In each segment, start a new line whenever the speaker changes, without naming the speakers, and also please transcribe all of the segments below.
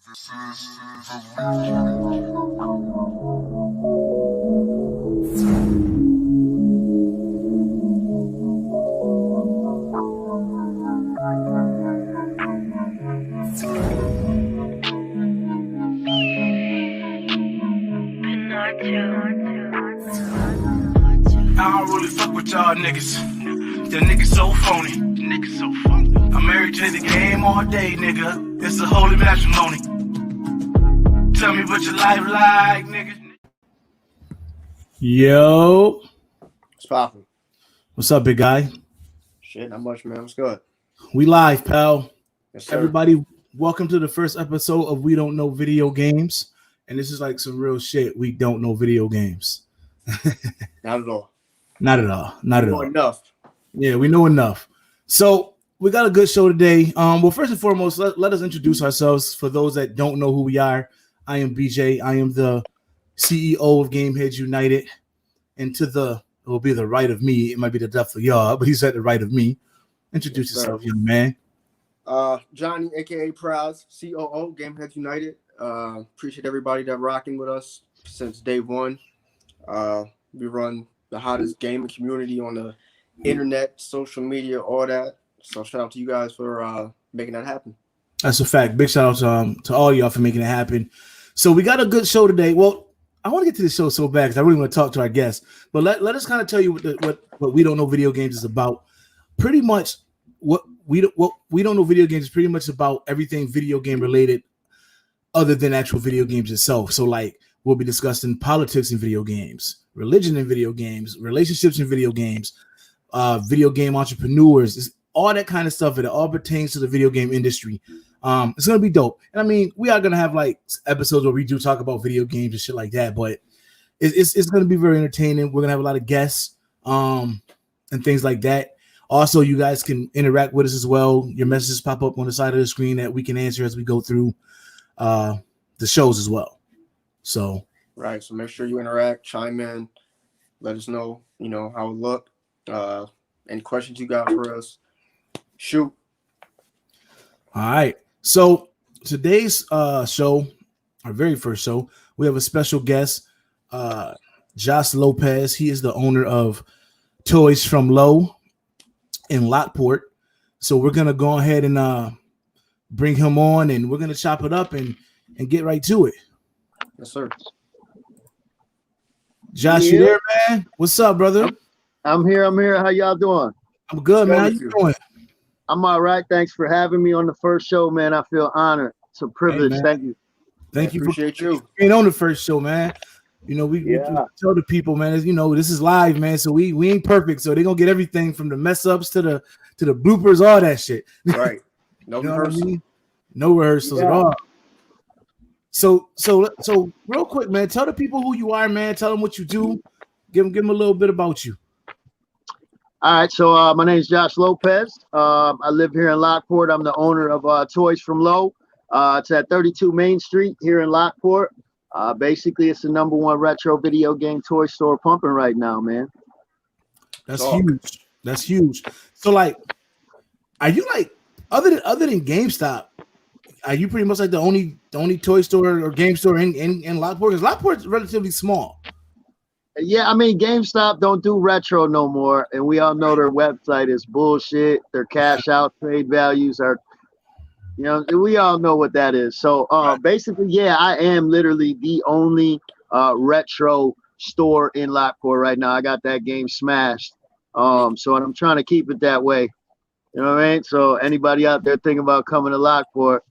I don't really fuck with y'all niggas. That niggas so phony. I'm married to the game all day, nigga. It's a holy matrimony. Tell me what your life like, nigga. Yo.
What's poppin'?
What's up, big guy?
Shit, not much, man. What's good?
We live, pal.
Yes, sir.
Everybody, welcome to the first episode of We Don't Know Video Games. And this is like some real shit. We don't know video games.
Not at all.
Not at all. Not at all.
Enough.
Yeah, we know enough. So we got a good show today. Well, first and foremost, let us introduce ourselves. For those that don't know who we are, I am BJ. I am the CEO of Gameheads United. And to the, it will be the right of me. It might be the left of y'all, but he's at the right of me. Introduce yourself, young man.
Johnny, aka Proud, COO, Gameheads United. Appreciate everybody that rocking with us since day one. We run the hottest gaming community on the internet, social media, all that. So shout out to you guys for making that happen.
That's a fact. Big shout out to all y'all for making it happen. So we got a good show today. Well, I want to get to the show so bad because I really want to talk to our guests. But let us kind of tell you what We Don't Know Video Games is about. Pretty much what we don't know video games is pretty much about everything video game related other than actual video games itself. So like we'll be discussing politics in video games, religion in video games, relationships in video games, video game entrepreneurs, it's all that kind of stuff. It all pertains to the video game industry. It's gonna be dope. And I mean, we are gonna have like episodes where we do talk about video games and shit like that, but it's gonna be very entertaining. We're gonna have a lot of guests and things like that. Also, you guys can interact with us as well. Your messages pop up on the side of the screen that we can answer as we go through the shows as well. So
right. So make sure you interact, chime in, let us know, how it look. Any questions you got for us, shoot.
All right. So today's show, our very first show, we have a special guest, Josh Lopez. He is the owner of Toys from Low in Lockport. So we're gonna go ahead and bring him on, and we're gonna chop it up and get right to it.
Yes, sir.
Josh, you there, man? What's up, brother?
I'm here. How y'all doing?
I'm good, man. How you doing?
I'm all right. Thanks for having me on the first show, man. I feel honored. It's a privilege.
Hey,
thank you.
Thank you.
Appreciate you
being on the first show, man. We tell the people, man, this is live, man. So we ain't perfect. So they're gonna get everything from the mess ups to the bloopers, all that shit.
Right. No rehearsals.
I mean? No rehearsals at all. So real quick, man, tell the people who you are, man. Tell them what you do. Give them a little bit about you.
All right. So my name is Josh Lopez. I live here in Lockport. I'm the owner of Toys from Low. It's at 32 Main Street here in Lockport. Basically, it's the #1 retro video game toy store pumping right now, man.
That's huge. That's huge. So, like, are you like other than GameStop? Are you pretty much like the only toy store or game store in Lockport? Because Lockport's relatively small.
Yeah, I mean, GameStop don't do retro no more, and we all know their website is bullshit. Their cash out trade values are, we all know what that is. So basically, yeah, I am literally the only retro store in Lockport right now. I got that game smashed. So I'm trying to keep it that way. You know what I mean? So anybody out there thinking about coming to Lockport,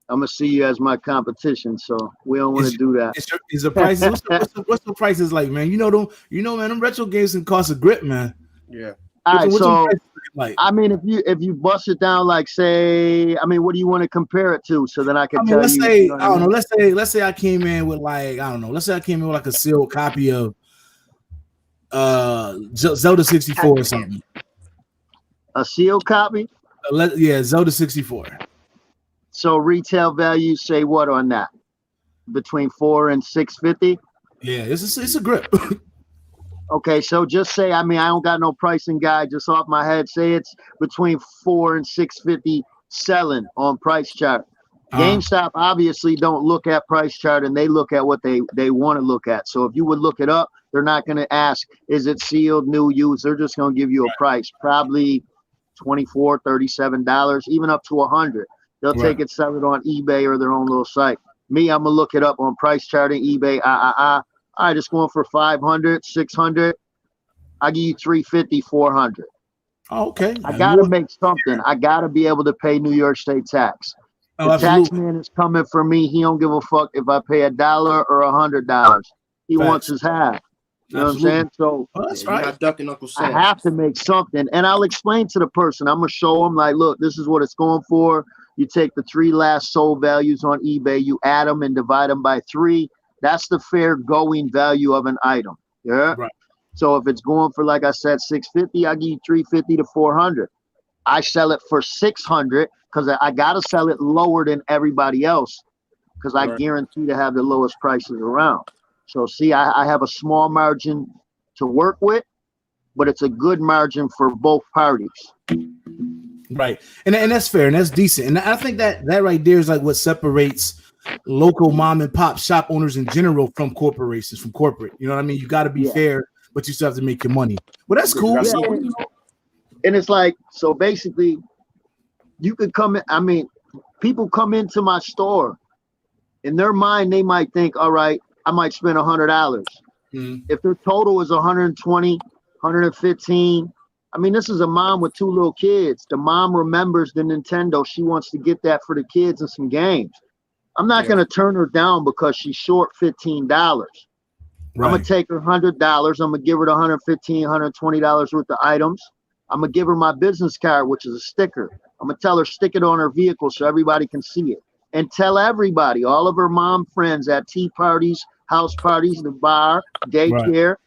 I'm gonna see you as my competition, so we don't want to do that.
Is the prices? What's the prices like, man? Man, them retro games can cost a grip, man.
Yeah.
All right, so
like?
I mean, if you bust it down, like say, I mean, what do you want to compare it to, so then I can tell you?
Say, I don't know. Let's say I came in with like Let's say I came in with like a sealed copy of Zelda 64 or something.
A sealed copy?
Yeah, Zelda 64.
So retail value, say what on that? Between $400 and $650?
Yeah, it's a grip.
Okay, so just say, I mean, I don't got no pricing guide just off my head. Say it's between $400 and $650 selling on price chart. GameStop obviously don't look at price chart, and they look at what they want to look at. So if you would look it up, they're not going to ask, is it sealed, new, used? They're just going to give you a price, probably $24, $37, even up to $100. They'll take it, sell it on eBay or their own little site. Me, I'm gonna look it up on price charting, eBay. All right, it's going for 500, 600. I give you 350, 400.
Oh, okay.
I gotta make something. I gotta be able to pay New York State tax. The tax man is coming for me. He don't give a fuck if I pay $1 or $100. He wants his half. You know what I'm saying? So
that's right. Not ducking Uncle Sam.
I have to make something, and I'll explain to the person. I'm gonna show them, like, look, this is what it's going for. You take the 3 last sold values on eBay, you add them and divide them by 3. That's the fair going value of an item. Yeah. Right. So if it's going for, like I said, 650, I give you 350 to 400. I sell it for 600 because I gotta sell it lower than everybody else because I guarantee to have the lowest prices around. So see, I have a small margin to work with, but it's a good margin for both parties.
Right. And that's fair and that's decent. And I think that right there is like what separates local mom and pop shop owners in general from corporations, from corporate. You know what I mean? You got to be fair, but you still have to make your money. Well, that's cool.
Yeah. And it's like, so basically, you could come in. I mean, people come into my store. In their mind, they might think, all right, I might spend $100. Mm-hmm. If their total is 120, 115, I mean, this is a mom with 2 little kids. The mom remembers the Nintendo. She wants to get that for the kids and some games. I'm not going to turn her down because she's short $15. Right. I'm going to take her $100. I'm going to give her the $115, $120 worth of items. I'm going to give her my business card, which is a sticker. I'm going to tell her, stick it on her vehicle so everybody can see it. And tell everybody, all of her mom friends at tea parties, house parties, the bar, daycare,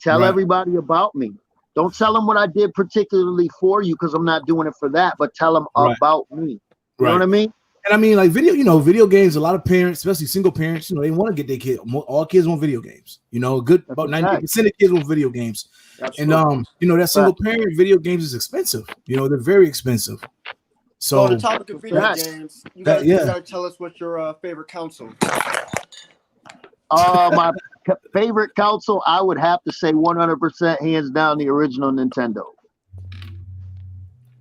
tell everybody about me. Don't tell them what I did particularly for you because I'm not doing it for that, but tell them about me. You know what I mean?
And I mean, like video games, a lot of parents, especially single parents, they want to get their kids. All kids want video games. About 90% of kids want video games. Absolutely. And, that single parent video games is expensive. They're very expensive. So
on the topic of video games, you gotta tell us what's your favorite console.
My favorite console, I would have to say 100% hands down the original Nintendo.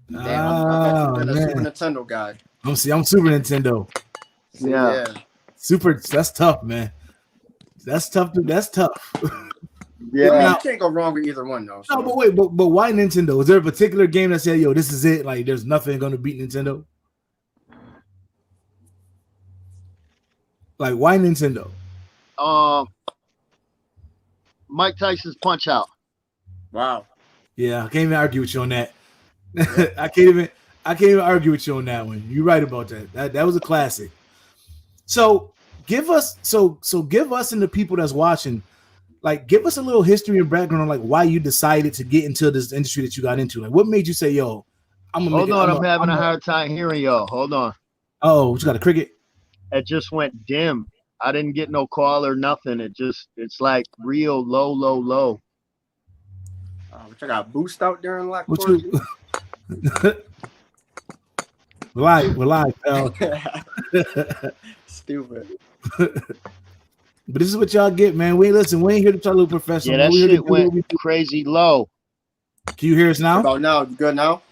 I'm a Super Nintendo guy.
I'm Super Nintendo.
Yeah.
Super. That's tough, man. That's tough. That's tough.
Yeah, you can't go wrong with either one, though. So.
No, but wait, but why Nintendo? Is there a particular game that said, "Yo, this is it"? Like, there's nothing gonna beat Nintendo. Like, why Nintendo?
Mike Tyson's Punch Out.
Wow.
Yeah, I can't even argue with you on that. I can't even argue with you on that one. You're right about that. That was a classic. So give us and the people that's watching, like, give us a little history and background on like why you decided to get into this industry that you got into. Like, what made you say, "Yo, I'm gonna"?
I'm having a hard time hearing y'all. Hold on.
Oh, what you got, a cricket?
It just went dim. I didn't get no call or nothing. It's like real low.
Which I got boost out there in Lock.
We're live, pal.
Stupid.
But this is what y'all get, man. We ain't here to try to look professional.
Yeah, that shit went crazy low.
Can you hear us now?
About now, you good now?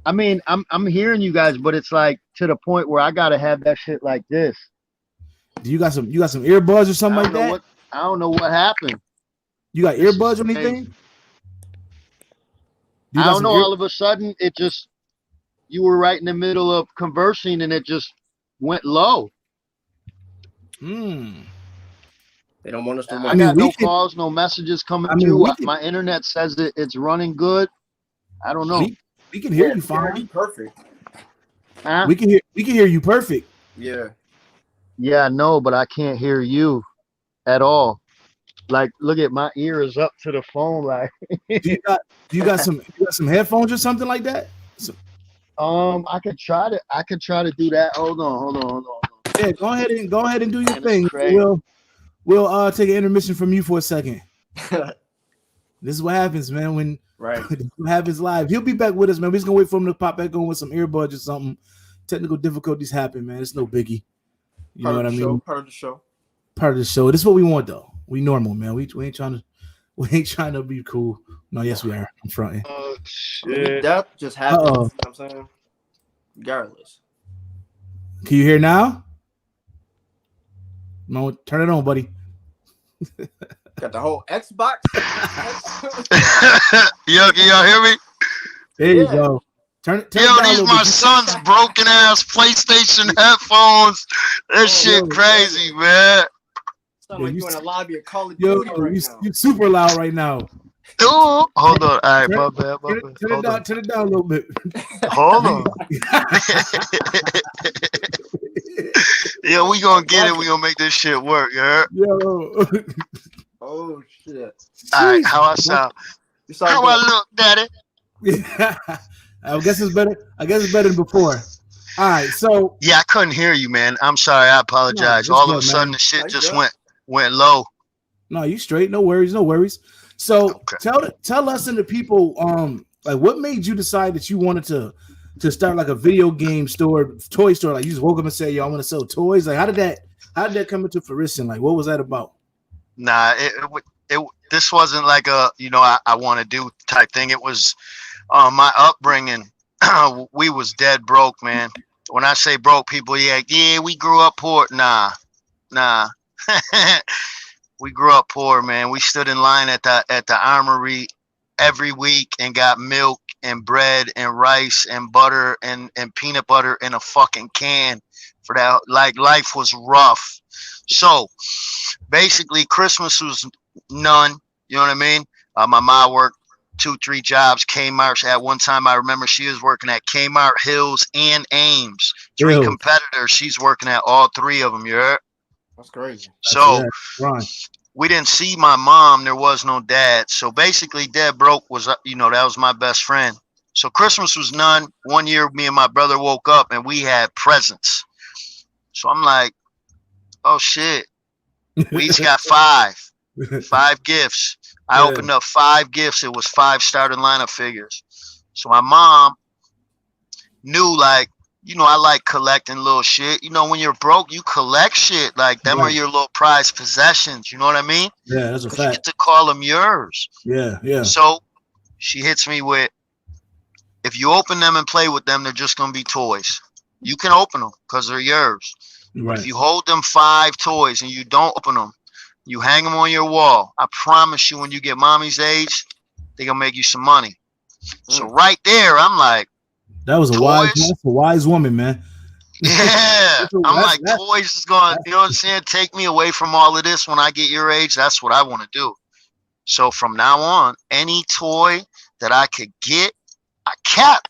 I mean, I'm hearing you guys, but it's like to the point where I gotta have that shit like this.
Do you got some earbuds or something like that?
I don't know what happened.
You got earbuds or anything?
I don't know. All of a sudden, you were right in the middle of conversing, and it just went low.
They don't want us to.
I got no calls, no messages coming through. My internet says that it's running good. I don't know.
We can hear you fine.
Perfect.
Huh?
We can hear you perfect.
Yeah.
Yeah, no, but I can't hear you at all. Like, look at my ear is up to the phone. Like,
do you got some headphones or something like that?
I could try to do that. Hold on.
Yeah, go ahead and do your thing. We'll take an intermission from you for a second. This is what happens, man. When this is what happens live. He'll be back with us, man. We're just gonna wait for him to pop back on with some earbuds or something. Technical difficulties happen, man. It's no biggie. You know what I mean?
Part of the show.
Part of the show. This is what we want, though. We normal, man. We ain't trying to be cool. No, yes, we are. I'm fronting.
Oh
I mean,
shit!
that just happens. You know what I'm saying? Regardless.
Can you hear now? No, turn it on, buddy.
Got the whole Xbox.
Yo, can y'all hear me?
There you go. Turn it
Yo,
down a
these
little
my
bit.
son's broken ass PlayStation headphones. That shit crazy, man.
Sound like you in a lobby of Call of
Yo,
Duty right now.
you super loud right now.
Ooh, hold on. All right, my bad.
Turn it down a little bit.
Hold on. Yeah, we gonna get it. We gonna make this shit work, you heard?
Yo.
Oh shit.
All right, how I sound? How I look, daddy?
I guess it's better. I guess it's better than before. All right, so
yeah, I couldn't hear you, man. I'm sorry. I apologize.
No,
all of a
good,
sudden,
man.
the shit just went low.
No, you straight. No worries. No worries. So tell us and the people, like what made you decide that you wanted to start like a video game store, toy store? Like you just woke up and said, "Yo, I want to sell toys." Like how did that come into fruition? Like what was that about?
Nah, this wasn't like a I want to do type thing. It was my upbringing. We was dead broke, man. When I say broke, people yeah, we grew up poor. Nah. We grew up poor, man. We stood in line at the armory every week and got milk and bread and rice and butter and peanut butter in a fucking can for that. Like life was rough. So basically Christmas was none. You know what I mean? My mom worked 2-3 jobs. Kmart at one time, I remember she was working at Kmart, Hills, and Ames. 3 competitors. She's working at all 3 of them. You heard?
That's crazy.
So we didn't see my mom. There was no dad. So basically, dead broke was that was my best friend. So Christmas was none. One year, me and my brother woke up and we had presents. So I'm like, oh shit, we each got 5 gifts. I opened up 5 gifts. It was 5 starting lineup figures. So my mom knew, like, I like collecting little shit. When you're broke, you collect shit. Like, them are your little prized possessions. You know what I mean?
Yeah, that's a fact.
You get to call them yours.
Yeah.
So she hits me with, if you open them and play with them, they're just going to be toys. You can open them because they're yours.
Right.
But if you hold them 5 toys and you don't open them, you hang them on your wall. I promise you, when you get mommy's age, they're going to make you some money. So right there, I'm like,
that was a wise woman, man.
Yeah. I'm like, toys is going, you know what I'm saying? Take me away from all of this when I get your age. That's what I want to do. So from now on, any toy that I could get, I kept.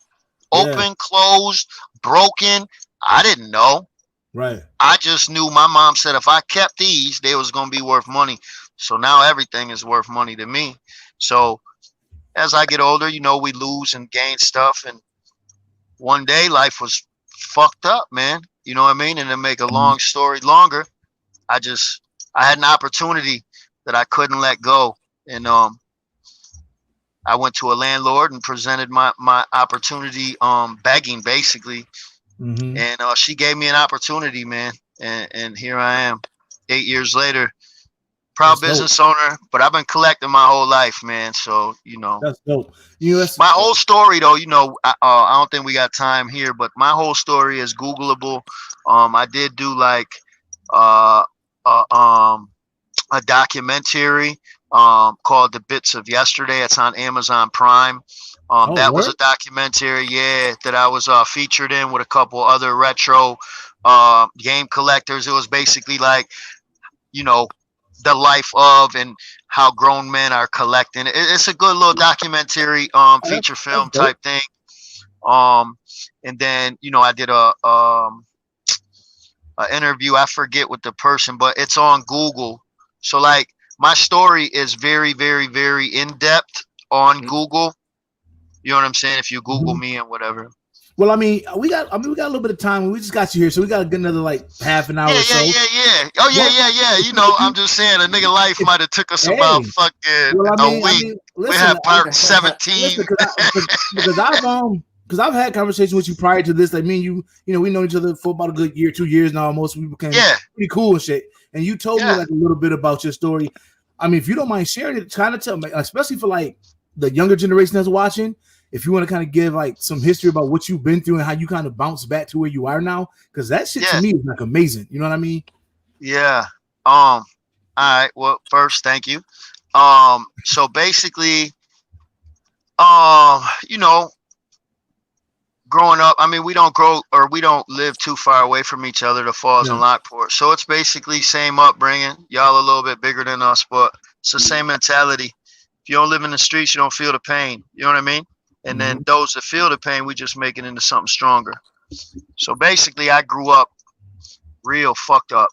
Open, closed, broken. I didn't know.
Right.
I just knew my mom said if I kept these, they was going to be worth money. So now everything is worth money to me. So as I get older, we lose and gain stuff. And one day life was fucked up, man. You know what I mean? And to make a long story longer, I had an opportunity that I couldn't let go. And I went to a landlord and presented my opportunity, begging basically. Mm-hmm. And she gave me an opportunity, man. And here I am 8 years later. Proud business owner, but I've been collecting my whole life, man. So,
that's dope.
My whole story, though, I don't think we got time here, but my whole story is Googleable. I did do like a documentary called The Bits of Yesterday. It's on Amazon Prime. That was a documentary, that I was featured in with a couple other retro game collectors. It was basically like, the life of and how grown men are collecting. It's a good little documentary, feature film type thing. And then, I did a interview. I forget with the person, but it's on Google. So like my story is very, very, very in depth on Google. You know what I'm saying? If you Google me and whatever.
Well, we got a little bit of time. We just got you here, so we got to get another like half an hour.
Yeah.
Or so.
Oh yeah. I'm just saying, a nigga life might have took us about fucking a week.
Listen,
we had part 17.
Listen, because because I've had conversations with you prior to this. Like me and you, we know each other for about a good year, 2 years now. Almost, we became pretty cool and shit. And you told me like a little bit about your story. I mean, if you don't mind sharing it, kind of tell me, especially for like the younger generation that's watching. If you want to kind of give like some history about what you've been through and how you kind of bounce back to where you are now, because that shit to me is like amazing. You know what I mean?
Yeah. All right. Well, first, thank you. So basically, growing up, I mean, we don't live too far away from each other, the Falls and Lockport. So it's basically same upbringing. Y'all a little bit bigger than us, but it's the same mentality. If you don't live in the streets, you don't feel the pain. You know what I mean? And then those that feel the pain, we just make it into something stronger. So basically, I grew up real fucked up.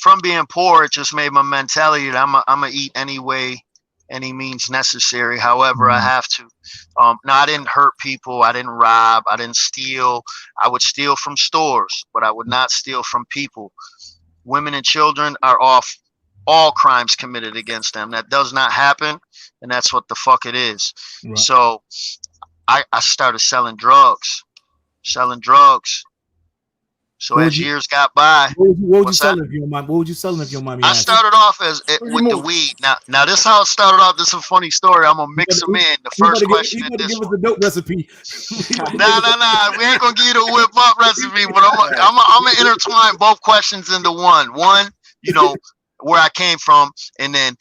From being poor, it just made my mentality that I'm going to eat any way, any means necessary, however I have to. Now, I didn't hurt people. I didn't rob. I didn't steal. I would steal from stores, but I would not steal from people. Women and children are off all crimes committed against them. That does not happen, and that's what the fuck it is. Right. So I started selling drugs. So as years got by,
what would you selling if you don't mind? What would you selling if you don't mind me asking?
I started off with the weed. Now this is how it started off. This is a funny story. I'm gonna mix them in. The first question is this:
give us a dope recipe.
Nah. We ain't gonna give you the whip up recipe, but I'm gonna intertwine both questions into one. One, where I came from, and then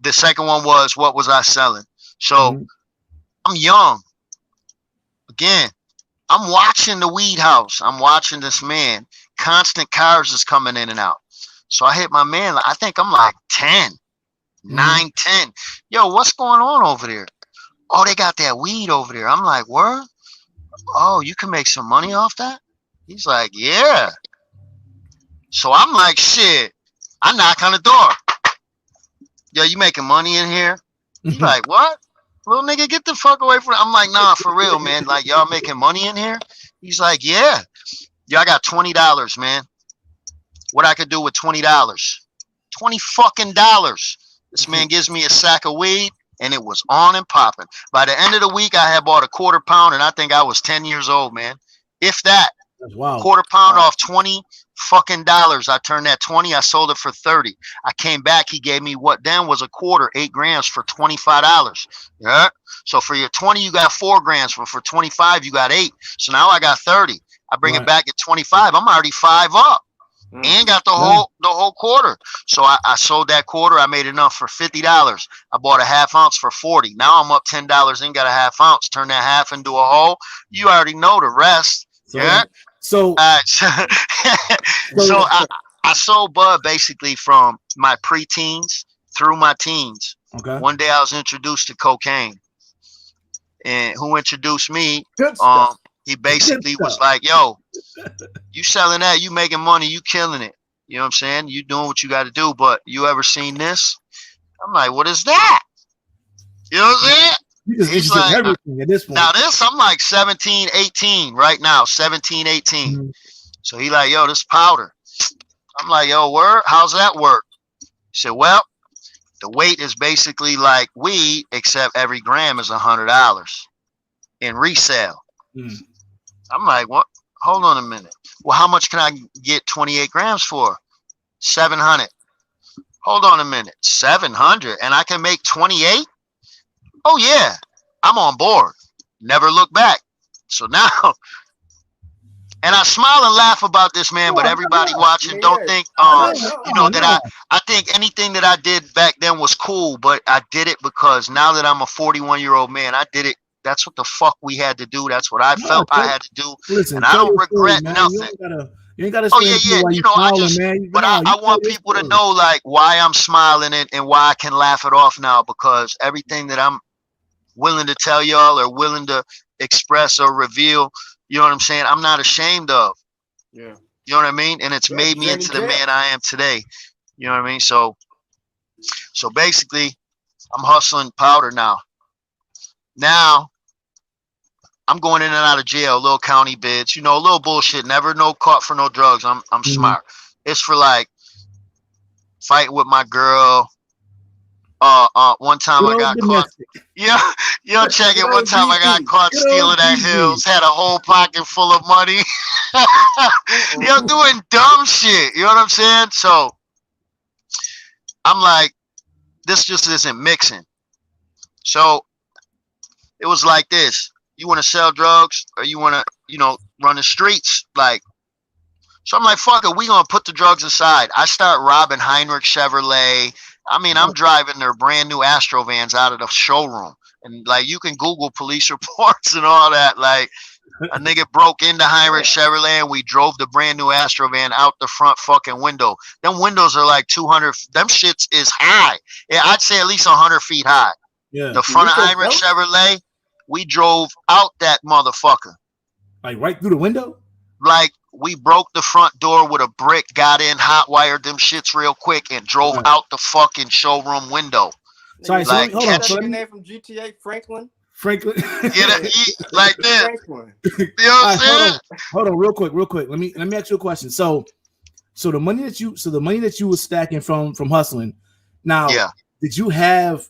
the second one was what was I selling? So I'm young. Again, I'm watching the weed house. I'm watching this man. Constant cars is coming in and out. So I hit my man. I think I'm like 10, 9, 10. Yo, what's going on over there? Oh, they got that weed over there. I'm like, word? Oh, you can make some money off that? He's like, yeah. So I'm like, shit. I knock on the door. Yo, you making money in here? He's like, what? Little nigga, get the fuck away from it. I'm like, nah, for real, man. Like, y'all making money in here? He's like, yeah. Yo, I got $20, man. What I could do with $20? $20 fucking dollars. This man gives me a sack of weed, and it was on and popping. By the end of the week, I had bought a quarter pound, and I think I was 10 years old, man. If that.
That's wild.
Quarter pound off $20 fucking dollars. I turned that 20. I sold it for 30. I came back. He gave me what then was a quarter, 8 grams for $25. Yeah. So for your 20, you got 4 grams. But for 25, you got 8. So now I got 30. I bring it back at 25. I'm already 5 up. And got the whole quarter. So I sold that quarter. I made enough for $50. I bought a half ounce for $40. Now I'm up $10 and got a half ounce. Turn that half into a whole. You already know the rest. So I sold bud basically from my preteens through my teens.
Okay.
One day I was introduced to cocaine, and who introduced me? He basically was like, "Yo, you selling that? You making money? You killing it? You know what I'm saying? You doing what you got to do? But you ever seen this?" I'm like, "What is that?" You know what I'm saying?
He's like, everything at this point.
Now this, I'm like 17, 18 right now, 17, 18. So he like, yo, this powder. I'm like, yo, word? How's that work? He said, well, the weight is basically like weed, except every gram is $100 in resale. I'm like, what? Hold on a minute. Well, how much can I get 28 grams for? 700. Hold on a minute. 700, and I can make 28? Oh yeah, I'm on board. Never look back. So now, and I smile and laugh about this, man. But everybody watching, don't think, that I think anything that I did back then was cool. But I did it because now that I'm a 41-year-old man, I did it. That's what the fuck we had to do. That's what I felt I had to do.
Listen,
and I don't regret nothing.
You ain't gotta
I want people to know like why I'm smiling and why I can laugh it off now, because everything that I'm willing to tell y'all or willing to express or reveal, you know what I'm saying, I'm not ashamed of.
Yeah.
You know what I mean? And it's made me into the man I am today. You know what I mean? So basically, I'm hustling powder now. Now, I'm going in and out of jail, little county bids, a little bullshit, never no caught for no drugs. I'm smart. It's for like fighting with my girl, One time I got caught. Yeah, check it. One time I got caught stealing at Hills. Had a whole pocket full of money. Doing dumb shit. You know what I'm saying? So I'm like, this just isn't mixing. So it was like this. You want to sell drugs or you want to, run the streets? Like, so I'm like, fuck it. We going to put the drugs aside. I start robbing Heinrich Chevrolet. I mean, I'm driving their brand new Astro vans out of the showroom. And like, you can Google police reports and all that. Like, a nigga broke into Heinrich Chevrolet and we drove the brand new Astro van out the front fucking window. Them windows are like 200. Them shits is high. Yeah, I'd say at least 100 feet high. Yeah. The front of Heinrich Chevrolet, we drove out that motherfucker.
Like right through the window?
Like we broke the front door with a brick, got in, hot wired them shits real quick, and drove out the fucking showroom window.
Sorry, like, hold on. Your name from GTA, Franklin?
Franklin.
Like this. Franklin. You know what I'm saying?
Hold on, real quick. Let me ask you a question. So the money that you were stacking from hustling, now did you have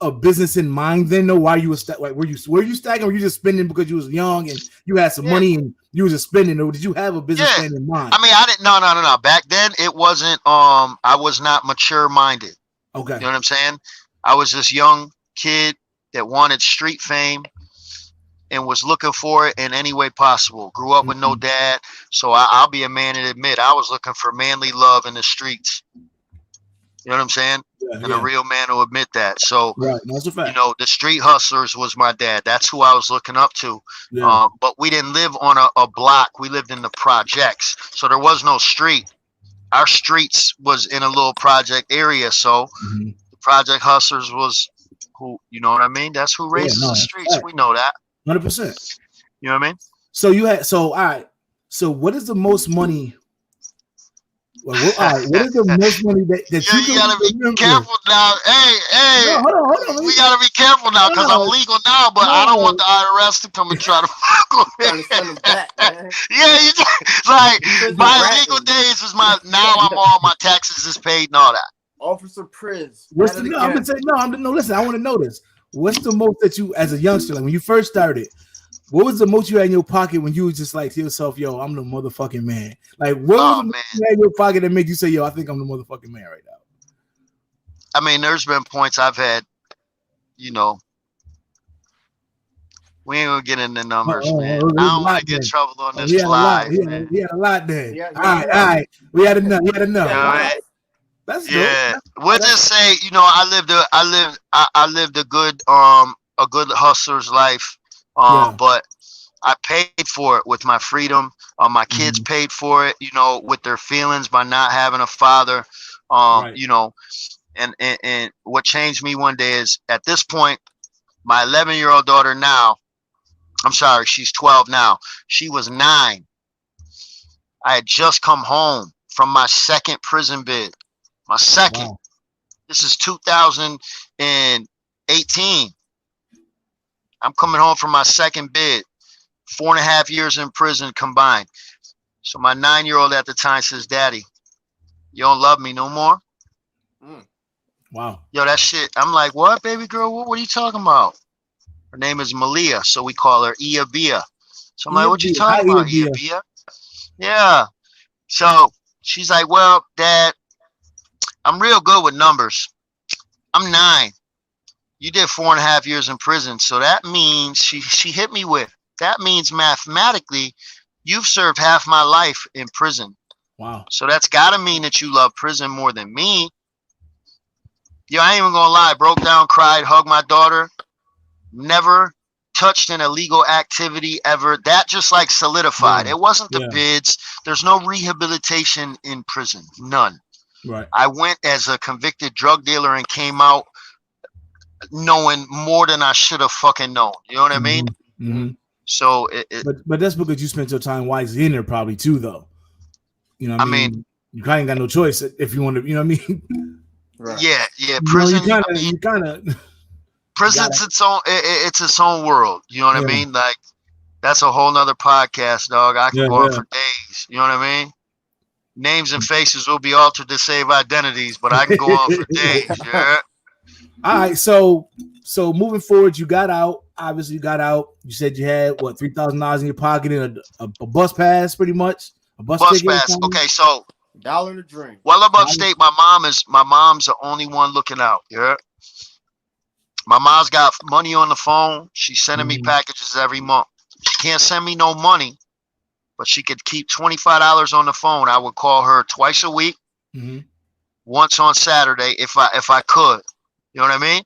a business in mind then? No, why you were like were you stacking, or were you just spending because you was young and you had some money and you was just spending, or did you have a business plan in mind?
I mean, I didn't. No. Back then, it wasn't. I was not mature minded.
Okay,
you know what I'm saying? I was this young kid that wanted street fame and was looking for it in any way possible. Grew up with no dad, so I'll be a man and admit I was looking for manly love in the streets. You know what I'm saying? And a real man will admit that. So,
that's a fact.
The street hustlers was my dad. That's who I was looking up to. Yeah. But we didn't live on a block. We lived in the projects. So there was no street. Our streets was in a little project area. So the project hustlers was who, you know what I mean? That's who raises the streets. We know that.
100%.
You know what I mean?
So all right. So what is the most money? Well, what is the most money that you
gotta be careful now? Hey,
no, hold on.
We gotta be careful now because I'm legal now, but I don't want the IRS to come and try to fuck with me. Like my legal days is now I'm all my taxes is paid and all that.
Officer Priz.
Listen, I want to know this. What's the most that you, as a youngster, like when you first started, what was the most you had in your pocket when you was just like to yourself, yo, I'm the motherfucking man? Like, what was the most you had in your pocket that made you say, yo, I think I'm the motherfucking man right now?
I mean, there's been points I've had, we ain't gonna get into numbers, man. I don't want to get in trouble on this live.
He had a lot there. All right. We had enough.
Right.
That's dope.
We'll just say, I lived a good hustler's life. But I paid for it with my freedom. My kids paid for it, with their feelings by not having a father. And what changed me one day is at this point, my 11-year-old daughter now, I'm sorry, she's 12 now. She was 9. I had just come home from my second prison bid. My second. Wow. This is 2018. I'm coming home from my second bid, 4.5 years in prison combined. So my 9-year-old at the time says, Daddy, you don't love me no more?
Wow.
Yo, that shit. I'm like, what, baby girl? What are you talking about? Her name is Malia, so we call her Ia Bia. So I'm like, what you talking about, Ia Bia? Yeah. So she's like, well, Dad, I'm real good with numbers. I'm 9. You did 4.5 years in prison. So that means she hit me with, that means mathematically, you've served half my life in prison.
Wow.
So that's got to mean that you love prison more than me. Yo, I ain't even going to lie. Broke down, cried, hugged my daughter. Never touched an illegal activity ever. That just like solidified. It wasn't the bids. There's no rehabilitation in prison. None.
Right.
I went as a convicted drug dealer and came out knowing more than I should have fucking known. You know what I mean?
Mm-hmm.
So
but that's because you spent your time wisely in there probably too, though. You know what I mean? You kind of got no choice if you want to, you know what I mean?
Right. Yeah. Prison,
you kind of
prison's it's its own world. You know what I mean? Like that's a whole nother podcast, dog. I can go on for days. You know what I mean? Names and faces will be altered to save identities, but I can go on for days. Yeah.
All right, so moving forward, you got out. Obviously, you got out. You said you had what $3,000 in your pocket and a bus pass, pretty much a bus ticket.
Pass. Okay, so
$1 in a drink.
Well, I'm upstate. My mom's the only one looking out. Yeah. My mom's got money on the phone. She's sending me packages every month. She can't send me no money, but she could keep $25 on the phone. I would call her twice a week, once on Saturday if I could. You know what I mean?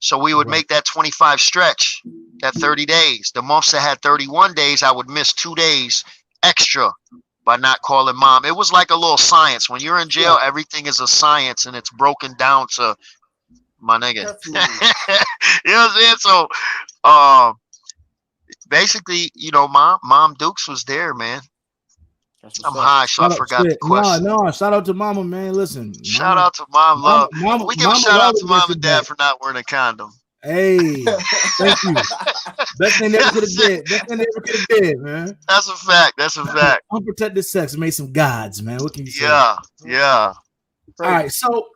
So we would make that 25 stretch, that 30 days. The months that had 31 days, I would miss 2 days extra by not calling mom. It was like a little science. When you're in jail, everything is a science, and it's broken down to my nigga. You know what I'm saying? So basically, you know, Mom Dukes was there, man. I'm high, so I forgot the question.
No, shout out to Mama, man. Listen,
shout out to Mom Love. We give a shout out to Mom and Dad for not wearing a condom.
Hey, thank you. Best thing they ever could have did. Best thing they ever could have did, man.
That's a fact. That's a fact.
Unprotected sex made some gods, man. What can you say?
Yeah.
All right, so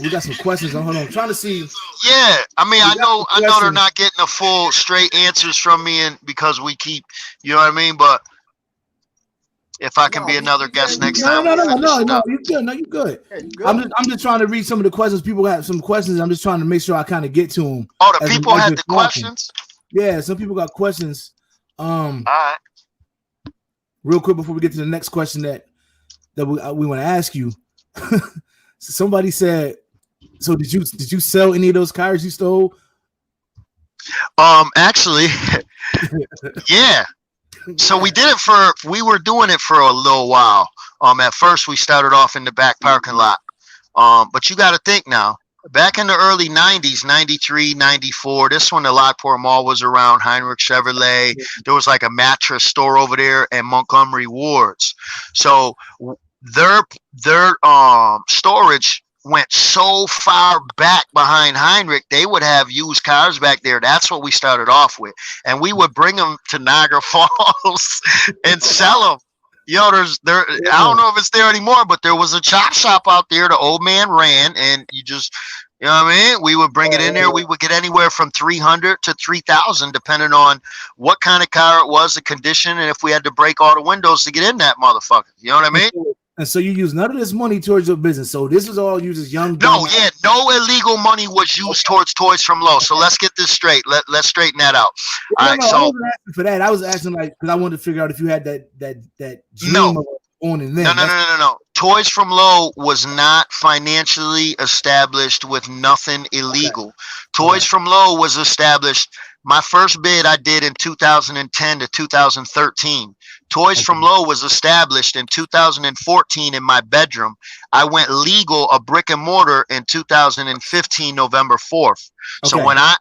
we got some questions. Hold on, I'm trying to see.
Yeah, I mean, I know they're not getting the full straight answers from me, and because we keep, you know what I mean, but. If I can be another guest next time.
No, you're good. No, you're good. I'm just trying to read some of the questions. People have some questions. I'm just trying to make sure I kind of get to them.
Oh, the people had the questions?
Yeah, some people got questions.
All right.
Real quick before we get to the next question that we want to ask you. Somebody said, so did you sell any of those cars you stole?
Actually, yeah. So we were doing it for a little while. At first we started off in the back parking lot. But you got to think now, back in the early 90s, 93, 94, this when the Lockport Mall was around, Heinrich Chevrolet, there was like a mattress store over there and Montgomery Ward's. So their storage went so far back behind Heinrich, they would have used cars back there. That's what we started off with. And we would bring them to Niagara Falls and sell them. Yo, I don't know if it's there anymore, but there was a chop shop out there the old man ran, and you just, you know what I mean? We would bring it in there. We would get anywhere from 300 to 3,000, depending on what kind of car it was, the condition, and if we had to break all the windows to get in that motherfucker. You know what I mean?
And so you use none of this money towards your business. So this is all used as young.
No illegal money was used towards Toys from Low. So let's get this straight. Let's straighten that out. All right. So
I wasn't asking for that. I was asking because I wanted to figure out if you had that dream of owning them.
No. Toys from Low was not financially established with nothing illegal. Okay. Toys from Low was established. My first bid I did in 2010 to 2013. Toys from Low was established in 2014 in my bedroom. I went legal, a brick and mortar, in 2015, November 4th. Okay. So when I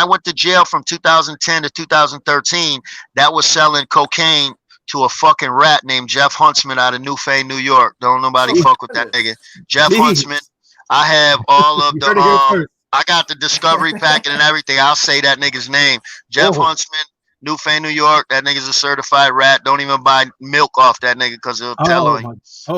went to jail from 2010 to 2013, that was selling cocaine to a fucking rat named Jeff Huntsman out of Newfane, New York. Don't nobody fuck with that nigga. Jeff Huntsman. I have all of the I got the discovery packet and everything. I'll say that nigga's name. Jeff Huntsman, Newfane, New York. That nigga's a certified rat. Don't even buy milk off that nigga because it'll tell on you.
Now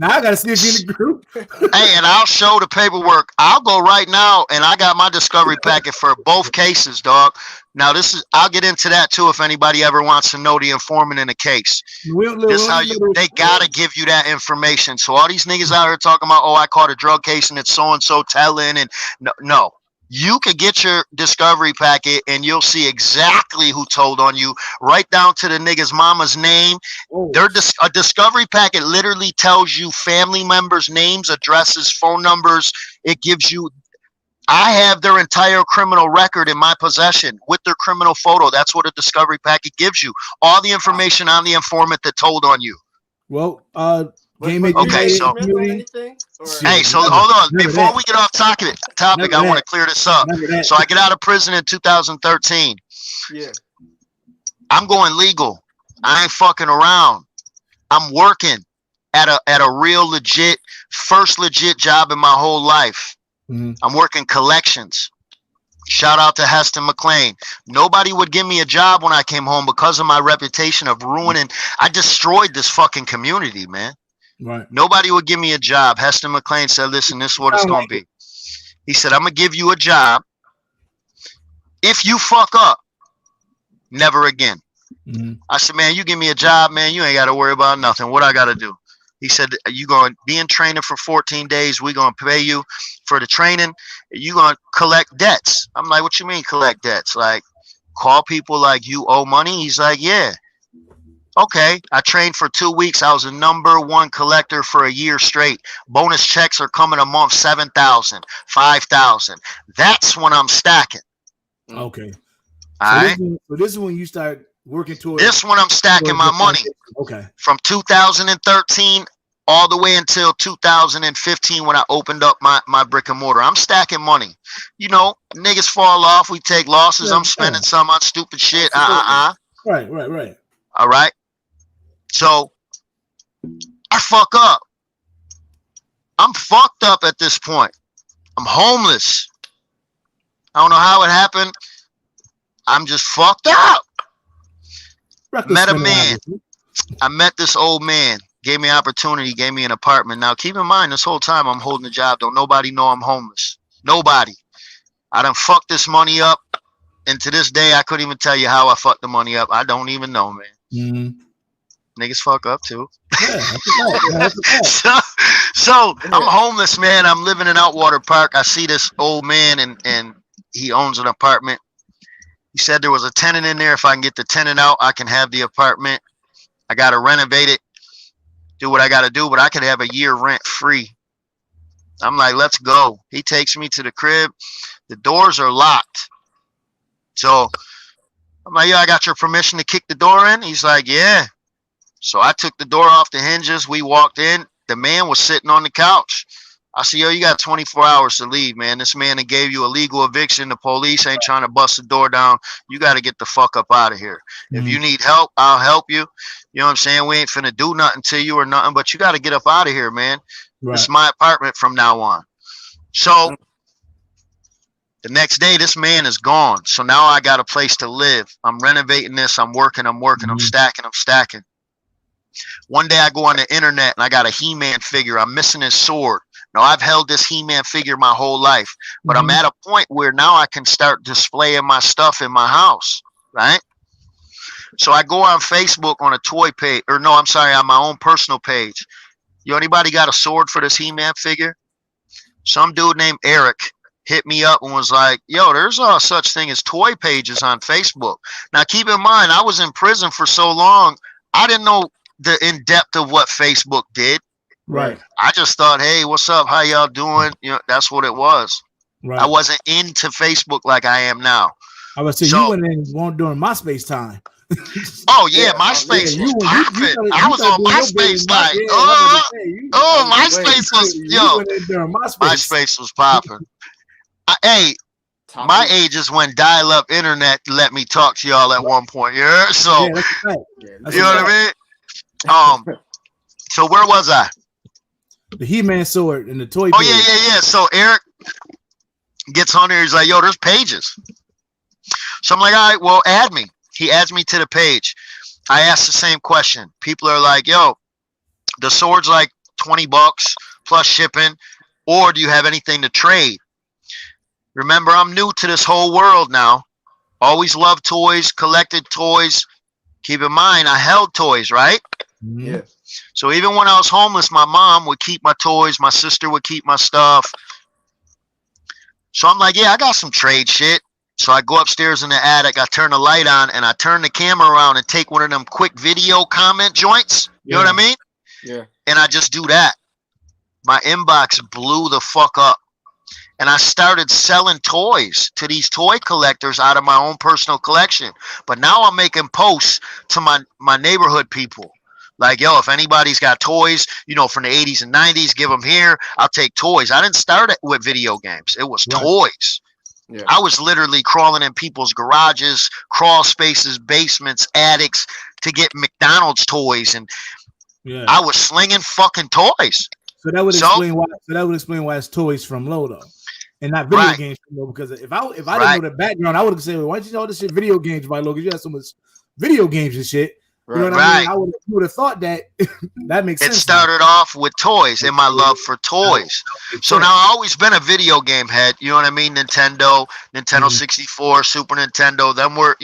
I gotta see if you're in the group.
Hey, and I'll show the paperwork. I'll go right now, and I got my discovery packet for both cases, dog. Now I'll get into that too if anybody ever wants to know the informant in a case. They gotta give you that information. So all these niggas out here talking about, I caught a drug case and it's so and so telling, and no. You could get your discovery packet and you'll see exactly who told on you, right down to the nigga's mama's name. A discovery packet literally tells you family members' names, addresses, phone numbers. It gives you, I have their entire criminal record in my possession with their criminal photo. That's what a discovery packet gives you. All the information on the informant that told on you.
Well,
okay, so hold on. Before we get off topic, I want to clear this up. So I get out of prison in 2013.
Yeah.
I'm going legal. I ain't fucking around. I'm working at a real first legit job in my whole life. Mm-hmm. I'm working collections. Shout out to Heston McLean. Nobody would give me a job when I came home because of my reputation of ruining. I destroyed this fucking community, man.
Right.
Nobody would give me a job. Heston McLean said, listen, this is what it's going to be. He said, I'm going to give you a job. If you fuck up, never again.
Mm-hmm.
I said, man, you give me a job, man, you ain't got to worry about nothing. What I got to do? He said, you going to be in training for 14 days. We're going to pay you for the training. You going to collect debts. I'm like, what you mean collect debts? Like, call people like you owe money? He's like, yeah. Okay. I trained for 2 weeks. I was the #1 collector for a year straight. Bonus checks are coming a month, 7,000, 5,000. That's when I'm stacking.
Okay.
All right.
So this is when you start working towards.
This when I'm stacking my money.
Okay.
From 2013 all the way until 2015 when I opened up my brick and mortar. I'm stacking money. You know, niggas fall off. We take losses. I'm spending some on stupid shit.
Right.
All right. So I fuck up. I'm fucked up at this point. I'm homeless. I don't know how it happened. I'm just fucked up. Met a man. I met this old man. Gave me opportunity. Gave me an apartment. Now, keep in mind, this whole time I'm holding the job. Don't nobody know I'm homeless. Nobody. I done fucked this money up. And to this day, I couldn't even tell you how I fucked the money up. I don't even know, man.
Mm-hmm.
Niggas fuck up, too.
Yeah, that's a fact.
So I'm homeless, man. I'm living in Outwater Park. I see this old man, and he owns an apartment. He said there was a tenant in there. If I can get the tenant out, I can have the apartment. I got to renovate it, do what I got to do, but I could have a year rent free. I'm like, let's go. He takes me to the crib. The doors are locked. So I'm like, yeah, I got your permission to kick the door in? He's like, yeah. So I took the door off the hinges. We walked in. The man was sitting on the couch. I said, yo, you got 24 hours to leave, man. This man that gave you a legal eviction. The police ain't trying to bust the door down. You got to get the fuck up out of here. If you need help, I'll help you. You know what I'm saying? We ain't finna do nothing to you or nothing, but you got to get up out of here, man.
Right.
This is my apartment from now on. So the next day, this man is gone. So now I got a place to live. I'm renovating this. I'm working. I'm stacking. One day I go on the internet and I got a He-Man figure. I'm missing his sword. Now, I've held this He-Man figure my whole life, but I'm at a point where now I can start displaying my stuff in my house, right? So I go on Facebook on a toy page, or no, I'm sorry, on my own personal page. Yo, anybody got a sword for this He-Man figure? Some dude named Eric hit me up and was like, yo, there's a such thing as toy pages on Facebook. Now, keep in mind, I was in prison for so long, I didn't know the in-depth of what Facebook did.
Right.
I just thought, hey, what's up? How y'all doing? You know, that's what it was.
Right.
I wasn't into Facebook like I am now.
I was saying, you went in during MySpace time.
Oh yeah, MySpace was popping. I was on MySpace like, MySpace was MySpace was popping. Hey, my age is when dial-up internet let me talk to y'all at one point. Yeah, so you know what I mean. So where was I?
The He-Man sword and the toy.
Oh yeah. So Eric gets on there. He's like, yo, there's pages. So I'm like, all right, well, add me. He adds me to the page. I ask the same question. People are like, yo, the sword's like $20 plus shipping, or do you have anything to trade? Remember, I'm new to this whole world now. Always loved toys, collected toys. Keep in mind, I held toys, right?
Yeah.
So even when I was homeless, my mom would keep my toys. My sister would keep my stuff. So I'm like, yeah, I got some trade shit. So I go upstairs in the attic. I turn the light on and I turn the camera around and take one of them quick video comment joints. You know what I mean?
Yeah.
And I just do that. My inbox blew the fuck up. And I started selling toys to these toy collectors out of my own personal collection. But now I'm making posts to my neighborhood people. Like, yo, if anybody's got toys, you know, from the 80s and 90s, give them here. I'll take toys. I didn't start it with video games. It was toys. Yeah. I was literally crawling in people's garages, crawl spaces, basements, attics to get McDonald's toys. And I was slinging fucking toys.
So that would explain why. So that would explain why it's toys from Lodo and not video games from Lodo. Because if I didn't know the background, I would have said, well, why don't you know this shit video games by Lodo? Because you have so much video games and shit. You know what I mean? I would have thought that that makes sense.
It started off with toys and my love for toys. So now I've always been a video game head. You know what I mean? Nintendo 64, Super Nintendo. Them were,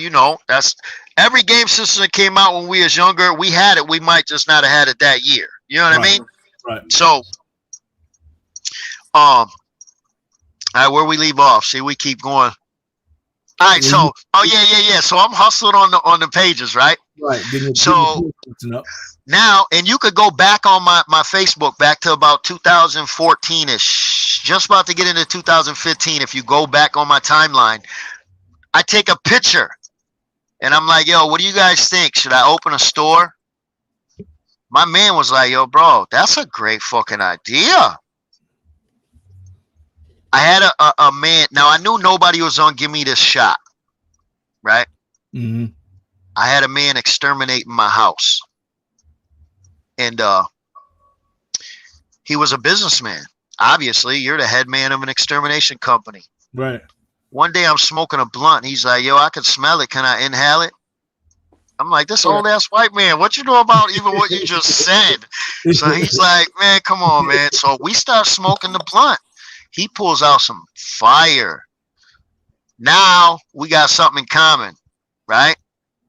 that's every game system that came out when we was younger. We had it. We might just not have had it that year. You know what I mean?
Right.
So, all right, where we leave off? See, we keep going. All right, so yeah. So I'm hustling on the pages, right?
Right.
So now, and you could go back on my Facebook back to about 2014-ish, just about to get into 2015. If you go back on my timeline, I take a picture and I'm like, yo, what do you guys think? Should I open a store? My man was like, yo, bro, that's a great fucking idea. I had a man. Now, I knew nobody was going to give me this shot, right?
Mm-hmm.
I had a man exterminating my house. And he was a businessman. Obviously, you're the head man of an extermination company.
Right.
One day, I'm smoking a blunt. He's like, yo, I can smell it. Can I inhale it? I'm like, this old-ass white man, what you know about even what you just said? So he's like, man, come on, man. So we start smoking the blunt. He pulls out some fire. Now we got something in common, right?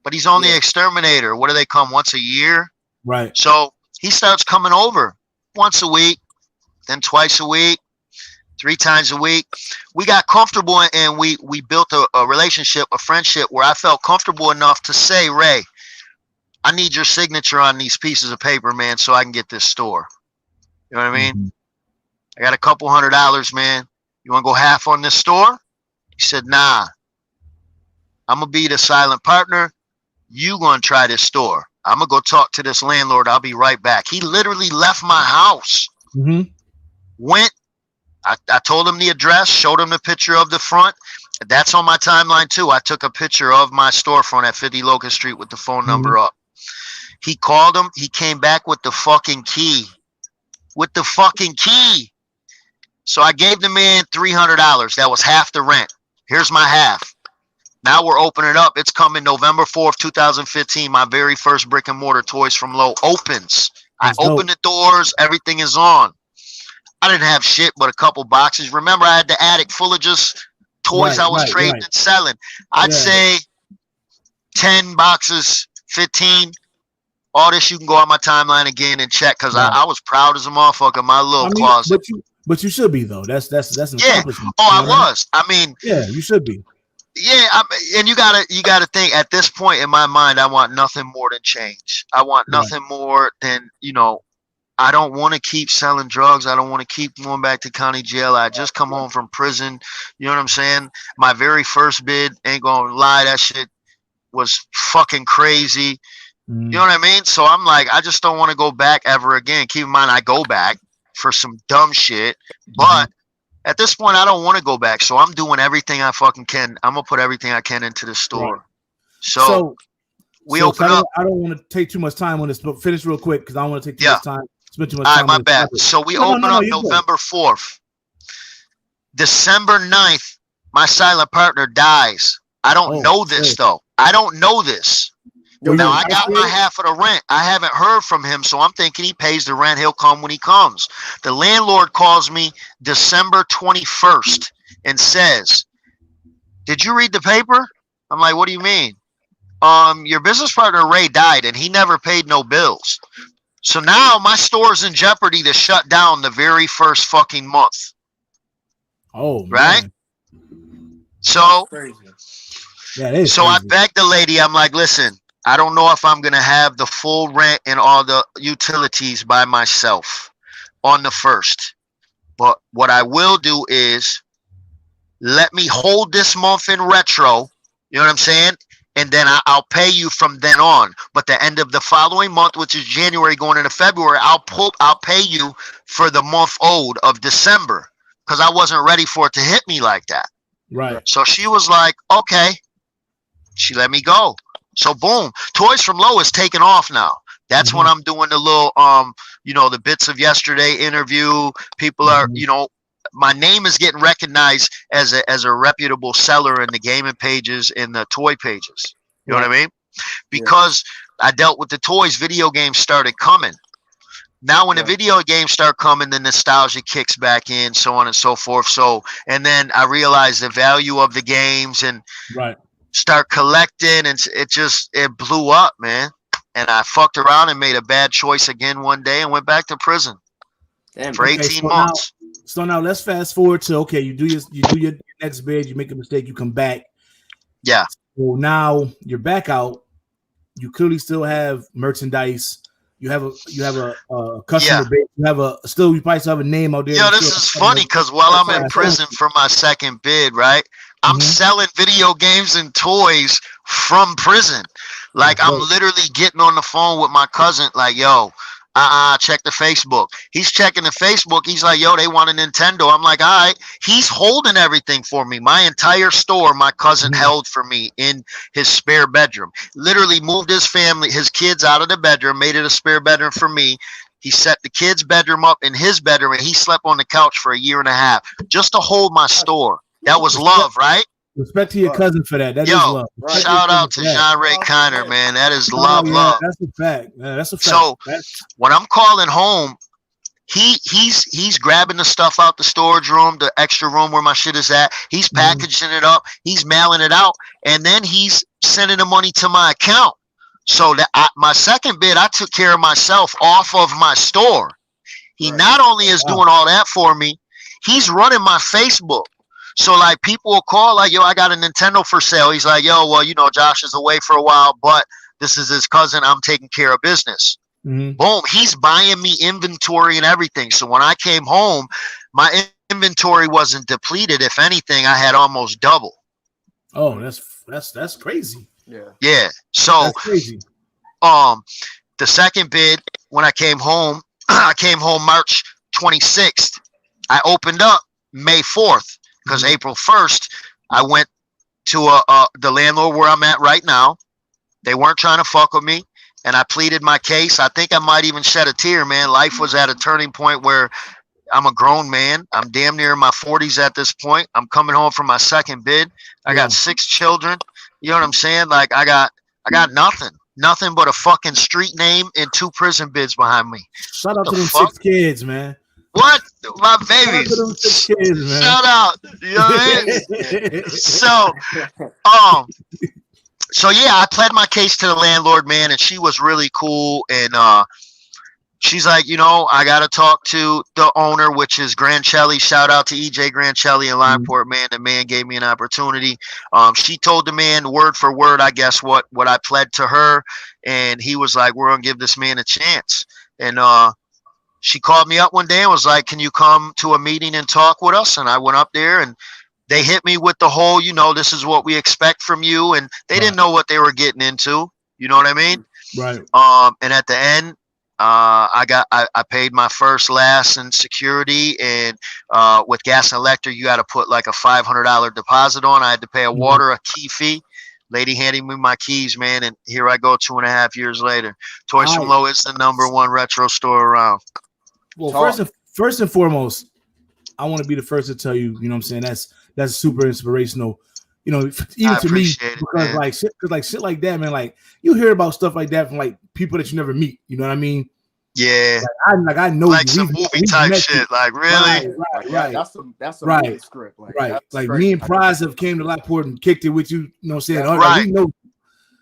But he's only an exterminator. What do they come once a year?
Right.
So he starts coming over once a week, then twice a week, 3 times a week. We got comfortable and we built a relationship, a friendship where I felt comfortable enough to say, Ray, I need your signature on these pieces of paper, man, so I can get this store. You know what I mean? Mm-hmm. I got a couple $100, man. You want to go half on this store? He said, nah. I'm going to be the silent partner. You going to try this store. I'm going to go talk to this landlord. I'll be right back. He literally left my house.
Mm-hmm.
Went. I told him the address, showed him the picture of the front. That's on my timeline, too. I took a picture of my storefront at 50 Locust Street with the phone number up. He called him. He came back with the fucking key. So I gave the man $300. That was half the rent. Here's my half. Now we're opening it up. It's coming November 4th, 2015. My very first brick and mortar Toys from Low opens. I open the doors. Everything is on. I didn't have shit but a couple boxes. Remember, I had the attic full of just toys I was trading and selling. I'd say 10 boxes, 15. All this you can go on my timeline again and check because I was proud as a motherfucker. My little closet.
But you should be though. That's an accomplishment.
Oh, I was. I mean,
yeah, you should be.
Yeah, and you gotta think at this point in my mind, I want nothing more than change. I want nothing more than I don't want to keep selling drugs. I don't want to keep going back to county jail. I just come home from prison. You know what I'm saying? My very first bid, ain't gonna lie, that shit was fucking crazy. You know what I mean? So I'm like, I just don't want to go back ever again. Keep in mind, I go back for some dumb shit, but at this point, I don't want to go back. So I'm doing everything I fucking can. I'm gonna put everything I can into the store. Right. So we open up.
I don't want to take too much time on this, but finish real quick because I don't want to take too much time. Spend too much time.
All right, my bad. So we open up November 4th. December 9th, my silent partner dies. I don't know this though. I don't know this. Now, I got my half of the rent. I haven't heard from him, so I'm thinking he pays the rent. He'll come when he comes. The landlord calls me December 21st and says, did you read the paper? I'm like, what do you mean? Your business partner, Ray, died, and he never paid no bills. So now my store's in jeopardy to shut down the very first fucking month.
Oh,
right?
Man.
So,
yeah, it is
so
crazy.
I begged the lady, I'm like, listen, I don't know if I'm going to have the full rent and all the utilities by myself on the 1st. But what I will do is let me hold this month in retro. You know what I'm saying? And then I'll pay you from then on. But the end of the following month, which is January going into February, I'll pay you for the month owed of December because I wasn't ready for it to hit me like that.
Right.
So she was like, okay. She let me go. So boom, Toys from Low is taking off now. That's when I'm doing the little, the bits of yesterday interview. People are, my name is getting recognized as a reputable seller in the gaming pages, in the toy pages. You know what I mean? Because I dealt with the toys. Video games started coming. Now, when the video games start coming, the nostalgia kicks back in, so on and so forth. So, and then I realized the value of the games and start collecting, and it blew up, man. And I fucked around and made a bad choice again one day and went back to prison for 18 months.
So now let's fast forward to you do your next bid, you make a mistake, you come back.
Yeah.
Well, now you're back out. You clearly still have merchandise. You have a customer base. You probably still have a name out there.
Yo, this is funny because while I'm in prison for my second bid, right, I'm selling video games and toys from prison. Like, I'm literally getting on the phone with my cousin, like, yo, check the Facebook. He's checking the Facebook. He's like, yo, they want a Nintendo. I'm like, all right. He's holding everything for me. My entire store, my cousin held for me in his spare bedroom. Literally moved his family, his kids out of the bedroom, made it a spare bedroom for me. He set the kids' bedroom up in his bedroom, and he slept on the couch for a year and a half just to hold my store. That was love, right?
Respect to your cousin for that. That is love.
Shout out to Jean-Ray Kiner, man. That is love.
That's a fact. That's a fact.
So when I'm calling home, he's grabbing the stuff out the storage room, the extra room where my shit is at. He's packaging it up. He's mailing it out, and then he's sending the money to my account. So that my second bid, I took care of myself off of my store. He not only is doing all that for me, he's running my Facebook. So, like, people will call, like, yo, I got a Nintendo for sale. He's like, yo, well, you know, Josh is away for a while, but this is his cousin. I'm taking care of business. Boom. He's buying me inventory and everything. So when I came home, my inventory wasn't depleted. If anything, I had almost double.
Oh, that's crazy.
Yeah. So,
that's crazy.
The second bid, when I came home, March 26th. I opened up May 4th. Because April 1st, I went to the landlord where I'm at right now. They weren't trying to fuck with me, and I pleaded my case. I think I might even shed a tear, man. Life was at a turning point where I'm a grown man. I'm damn near in my 40s at this point. I'm coming home from my second bid. I got 6 children. You know what I'm saying? Like, I got nothing but a fucking street name and 2 prison bids behind me.
Shout out to them 6 kids, man.
What? My babies. Shout out. You know what I mean? So yeah, I pled my case to the landlord, man, and she was really cool. And she's like, you know, I got to talk to the owner, which is Grancelli. Shout out to EJ Grancelli in Lineport, man. The man gave me an opportunity. She told the man word for word, I guess, what I pled to her. And he was like, we're going to give this man a chance. And she called me up one day and was like, can you come to a meeting and talk with us? And I went up there, and they hit me with the whole, you know, this is what we expect from you. And they didn't know what they were getting into. You know what I mean?
Right.
And at the end, I paid my first, last, and security. And with gas and electric, you got to put like a $500 deposit on. I had to pay a water, a key fee. Lady handing me my keys, man, and here I go 2.5 years later. Toys from Low is the #1 retro store around.
Well, first and foremost, I want to be the first to tell you, you know what I'm saying, that's super inspirational. You know, even to me, because shit like that, man, like you hear about stuff like that from like people that you never meet. You know what I mean?
Yeah.
I know
like some movie type shit. Like really?
Right. That's a movie script.
Like me and Prize have came to Lockport and kicked it with you. You know what I'm saying?
Right.
We know.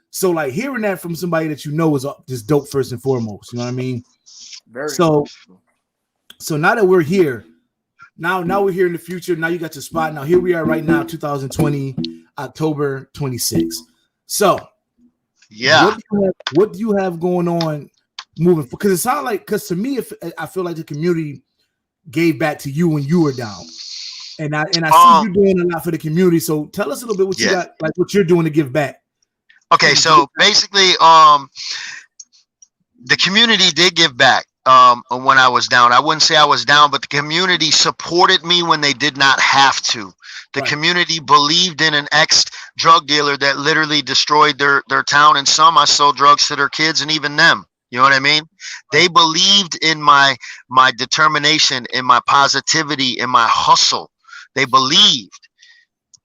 So like hearing that from somebody that you know is just dope first and foremost. You know what I mean?
Very
So now that we're here, now we're here in the future. Now you got your spot. Now here we are right now, 2020, October 26th. So
yeah,
what do you have going on moving? Because it sounds like, because to me, I feel like the community gave back to you when you were down, and I see you doing a lot for the community. So tell us a little bit what you got, like what you're doing to give back.
Okay, so basically, the community did give back. When I was down, I wouldn't say I was down, but the community supported me when they did not have to. The community believed in an ex-drug dealer that literally destroyed their town, and some I sold drugs to their kids, and even them. You know what I mean? They believed in my determination, in my positivity, in my hustle. They believed,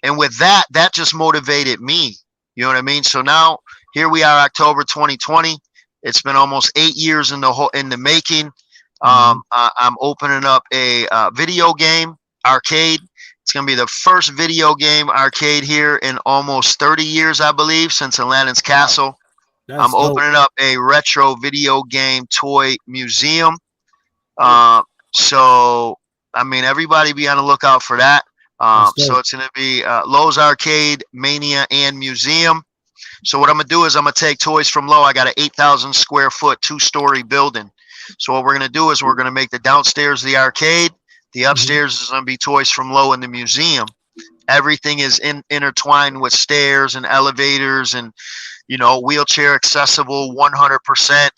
and with that just motivated me. You know what I mean? So now here we are, October 2020. It's been almost 8 years in the making. I'm opening up a video game arcade. It's going to be the first video game arcade here in almost 30 years, I believe, since Aladdin's Castle. I'm opening up a retro video game toy museum. So, I mean, everybody be on the lookout for that. So it's going to be Lowe's Arcade, Mania, and Museum. So what I'm going to do is I'm going to take toys from Lowe. I got an 8,000 square foot, 2-story building. So what we're going to do is we're going to make the downstairs the arcade. The upstairs is going to be toys from Lowe in the museum. Everything is intertwined with stairs and elevators and, you know, wheelchair accessible 100%.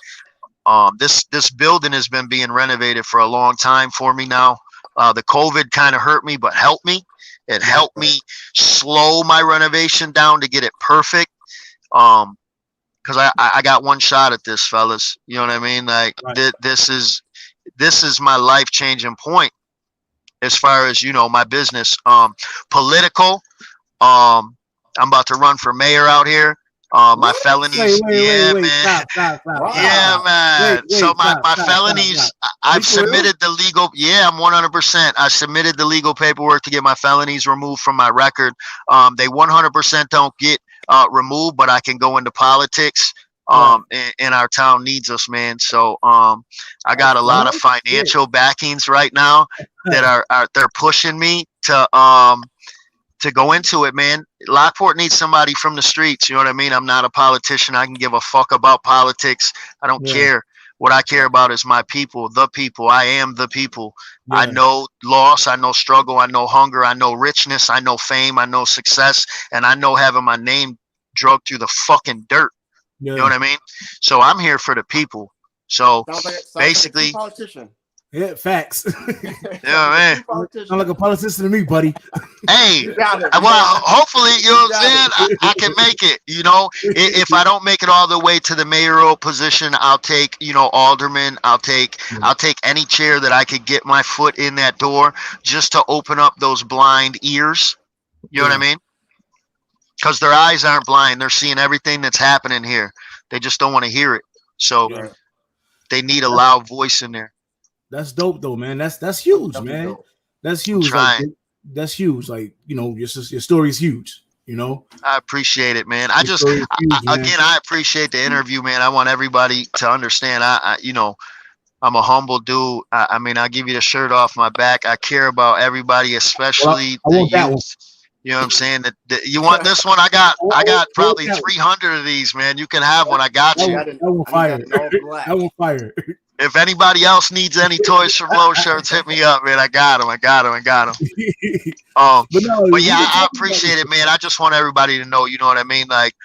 This building has been being renovated for a long time for me now. The COVID kind of hurt me, but helped me. It helped me slow my renovation down to get it perfect. Because I got one shot at this, fellas. You know what I mean? Like this is my life-changing point as far as, you know, my business. Political. I'm about to run for mayor out here. My felonies, man.
Stop. Wow.
Yeah, man. So my felonies, I've submitted the legal. Yeah, I'm 100%. I submitted the legal paperwork to get my felonies removed from my record. They 100% don't get removed, but I can go into politics. And our town needs us, man. So I got a lot of financial backings right now that they're pushing me to go into it, man. Lockport needs somebody from the streets. You know what I mean? I'm not a politician. I can give a fuck about politics. I don't care. What I care about is my people, the people. I am the people. I know loss. I know struggle. I know hunger. I know richness. I know fame. I know success. And I know having my name drugged through the fucking dirt. You know what I mean? So I'm here for the people. So basically,
like a politician.
Yeah, facts.
Yeah, man.
Sound like a politician to me, buddy.
Hey, well, hopefully, you know what I'm saying? I can make it. You know, if I don't make it all the way to the mayoral position, I'll take, you know, alderman. I'll take any chair that I could get my foot in that door just to open up those blind ears. You know what I mean? Because their eyes aren't blind. They're seeing everything that's happening here. They just don't want to hear it. So they need a loud voice in there.
That's dope, though, man. That's huge, man. Dope. That's huge. Like, that's huge. Like, you know, your story is huge. You know,
I appreciate it, man. I appreciate the interview, man. I want everybody to understand. You know, I'm a humble dude. I mean, I give you the shirt off my back. I care about everybody, especially the youth. You know what I'm saying? That you want this one? I got probably 300 of these, man. You can have one. I got you.
That one fire. That one fire.
If anybody else needs any Toys from Low shirts, hit me up, man. I got them. But yeah, I appreciate it, man. I just want everybody to know, you know what I mean? Like,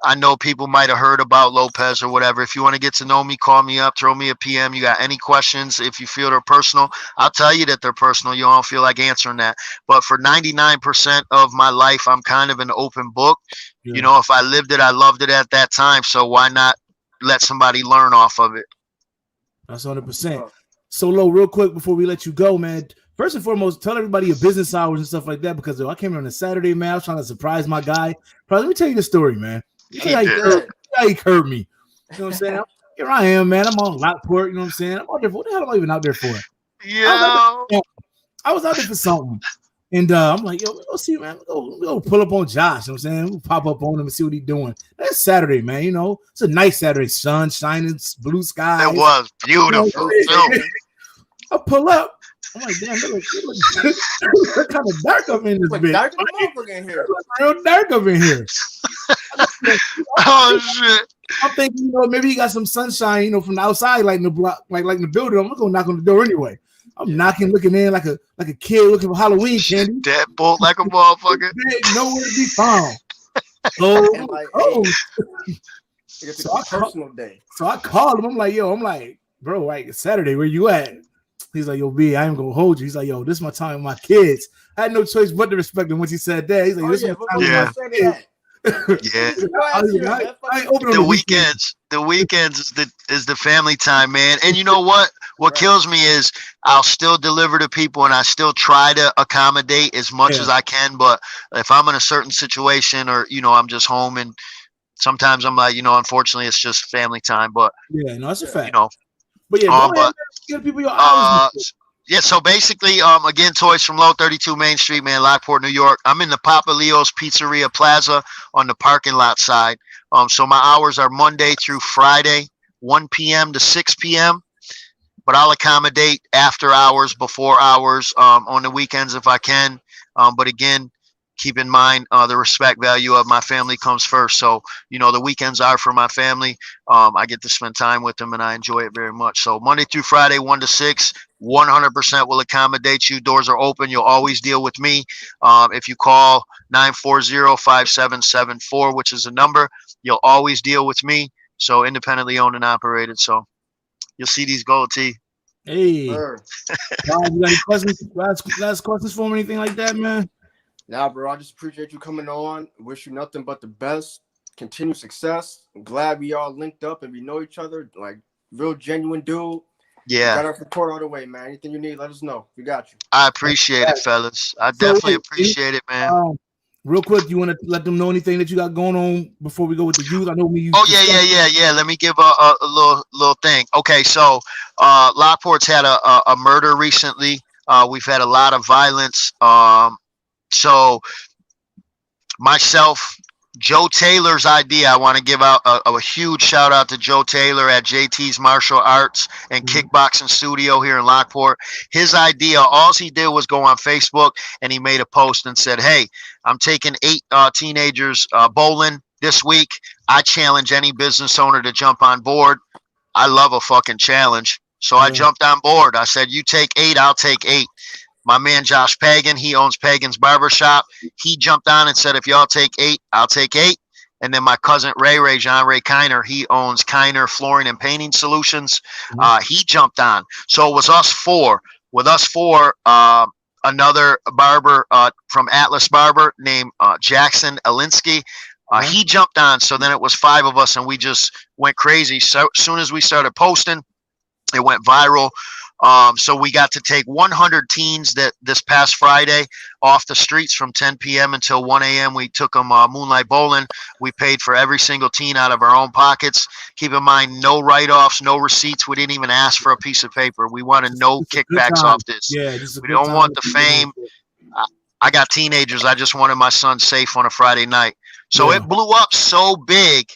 I know people might have heard about Lopez or whatever. If you want to get to know me, call me up, throw me a PM. You got any questions? If you feel they're personal, I'll tell you that they're personal. You don't feel like answering that. But for 99% of my life, I'm kind of an open book. Yeah. You know, if I lived it, I loved it at that time. So why not let somebody learn off of it?
That's 100%. So, Lo, real quick before we let you go, man. First and foremost, tell everybody your business hours and stuff like that, because I came here on a Saturday, man. I was trying to surprise my guy. Let me tell you the story, man. How he curved me. You know what I'm saying? Here I am, man. I'm on Lockport. You know what I'm saying? I'm out there for what the hell am I even out there for?
Yeah.
I was out there for something. And I'm like, yo, let's go see, man. We'll go pull up on Josh. You know what I'm saying? We'll pop up on him and see what he's doing. That's Saturday, man. You know, it's a nice Saturday. Sun shining, blue sky.
It was beautiful.
I pull up. I'm like, damn, look kind of dark up in this bitch.
Dark in here.
Real dark up in here.
Oh shit!
I'm thinking, you know, maybe he got some sunshine, you know, from the outside, like in the block, like in the building. I'm gonna knock on the door anyway. I'm knocking, looking in like a kid looking for Halloween candy.
Deadbolt like a motherfucker.
Nowhere to be found.
It's a personal day.
So I called him. I'm like, bro, like it's Saturday. Where you at? He's like, yo, B, I ain't gonna hold you. He's like, yo, this is my time with my kids. I had no choice but to respect him once he said that. He's like, this is my time with my kids.
The weekends is the family time, man. And you know what? What kills me is I'll still deliver to people and I still try to accommodate as much as I can. But if I'm in a certain situation or, you know, I'm just home and sometimes I'm like, unfortunately, it's just family time. But
Yeah, no, that's a fact.
But
yeah, go ahead, give people your hours.
Yeah, so basically, again, Toys from Low 32 Main Street, man, Lockport, New York. I'm in the Papa Leo's Pizzeria Plaza on the parking lot side. So my hours are Monday through Friday, 1 p.m. to 6 p.m. But I'll accommodate after hours, before hours, on the weekends if I can. But again, keep in mind the respect value of my family comes first. So, the weekends are for my family. I get to spend time with them and I enjoy it very much. So Monday through Friday, 1 to 6, 100% will accommodate you. Doors are open. You'll always deal with me. If you call 940-5774, which is the number, you'll always deal with me. So independently owned and operated. So you'll see these gold T.
Hey, Bob, you got any questions? Last questions for me? Anything like that, man?
Nah, bro. I just appreciate you coming on. Wish you nothing but the best. Continued success. I'm glad we all linked up and we know each other. Like, real genuine dude.
Yeah.
We got our support all the way, man. Anything you need, let us know. We got you.
I appreciate it, fellas. I definitely appreciate it, man.
Real quick, you want to let them know anything that you got going on before we go with the youth? I know we.
Yeah. Let me give a little thing. Okay, so Lockport's had a murder recently. We've had a lot of violence. So myself, Joe Taylor's idea, I want to give out a huge shout out to Joe Taylor at JT's Martial Arts and Kickboxing Studio here in Lockport. His idea, all he did was go on Facebook and he made a post and said, hey, I'm taking 8 teenagers bowling this week. I challenge any business owner to jump on board. I love a fucking challenge. So I jumped on board. I said, you take 8, I'll take 8. My man Josh Pagan, he owns Pagan's Barbershop. He jumped on and said, if y'all take 8, I'll take 8. And then my cousin John Ray Kiner, he owns Kiner Flooring and Painting Solutions. He jumped on. So it was us 4. With us 4, another barber from Atlas Barber named Jackson Alinsky. He jumped on. So then it was 5 of us and we just went crazy. So as soon as we started posting, it went viral. So we got to take 100 teens that this past Friday off the streets from 10 p.m. until 1 a.m. We took them moonlight bowling. We paid for every single teen out of our own pockets. Keep in mind, no write-offs, no receipts. We didn't even ask for a piece of paper. We wanted no kickbacks off this.
Yeah,
we don't want the fame. I got teenagers. I just wanted my son safe on a Friday night. So it blew up so big.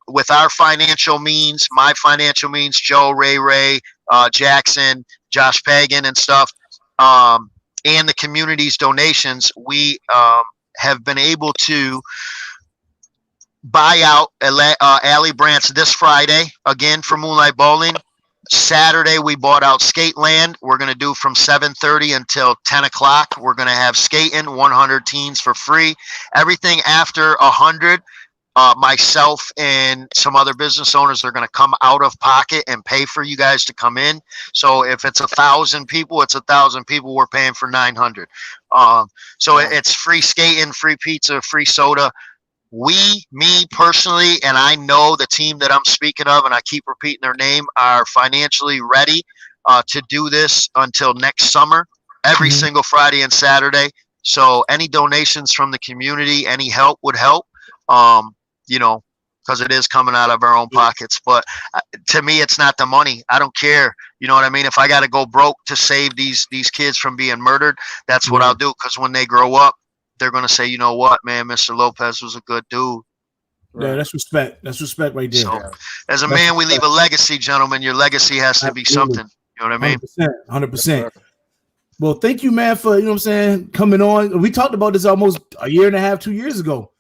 With our financial means, my financial means, Joe, Ray, Jackson, Josh Pagan and stuff, and the community's donations, we have been able to buy out Alley Brant's this Friday, again for Moonlight Bowling. Saturday, we bought out Skate Land. We're going to do from 7:30 until 10 o'clock. We're going to have skating, 100 teens for free. Everything after 100, myself and some other business owners are going to come out of pocket and pay for you guys to come in. So if it's 1,000 people, it's 1,000 people. We're paying for 900. So it's free skating, free pizza, free soda. Me personally, and I know the team that I'm speaking of, and I keep repeating their name, are financially ready to do this until next summer, every single Friday and Saturday. So any donations from the community, any help would help. Because it is coming out of our own pockets. But to me, it's not the money. I don't care. You know what I mean? If I got to go broke to save these kids from being murdered, that's what I'll do. Because when they grow up, they're going to say, you know what, man, Mr. Lopez was a good dude.
Yeah, that's respect. That's respect right there.
So, as a man, we leave a legacy, gentlemen. Your legacy has to be something. You know what I mean?
100%. Well, thank you, man, for, coming on. We talked about this almost a year and a half, 2 years ago.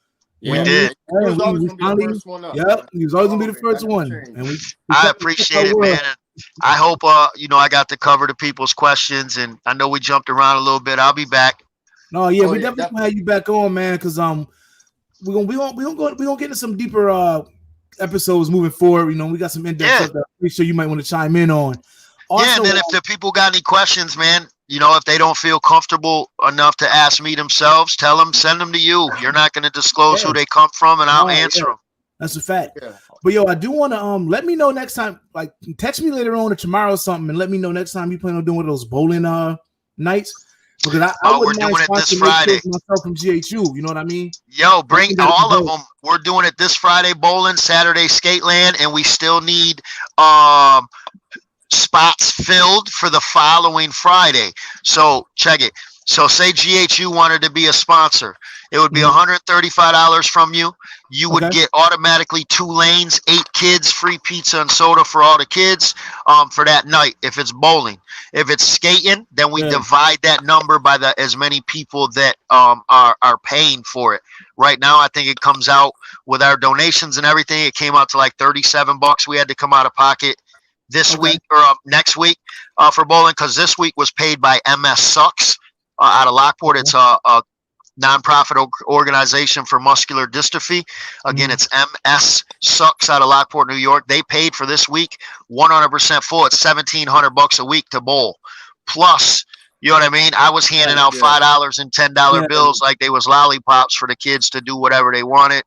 We did.
He was always going to be the first one up.
Yep, he was always going to be the first one. And
I appreciate it, man. And I hope, I got to cover the people's questions. And I know we jumped around a little bit. I'll be back.
No, yeah, we definitely gonna have you back on, man, because we're gonna get into some deeper episodes moving forward. We got some in-depth stuff that I'm pretty sure you might want to chime in on. Also,
and then if the people got any questions, man, if they don't feel comfortable enough to ask me themselves, tell them, send them to you. You're not going to disclose who they come from, and I'll answer them.
That's a fact. Yeah. But I do want to let me know next time. Like, text me later on or tomorrow or something, and let me know next time you plan on doing those bowling nights. Because I
We're
wouldn't mind
doing it this
sponsoring
Friday.
myself from GHU. You know what I mean?
Yo, bring
think that'd be
all of
dope.
them. We're doing it this Friday, bowling, Saturday, Skateland, and we still need spots filled for the following Friday. So check it. So say GHU wanted to be a sponsor. It would be $135 from you. You would
Okay.
get automatically 2 lanes, 8 kids, free pizza and soda for all the kids for that night if it's bowling. If it's skating, then we divide that number by the as many people that are paying for it. Right now, I think it comes out with our donations and everything. It came out to like $37 we had to come out of pocket this week or next week for bowling, because this week was paid by MS Sucks out of Lockport. It's a nonprofit organization for muscular dystrophy. Again, it's MS Sucks out of Lockport, New York. They paid for this week 100% full. It's $1,700 a week to bowl. Plus, you know what I mean? I was handing out $5 and $10 bills like they was lollipops for the kids to do whatever they wanted.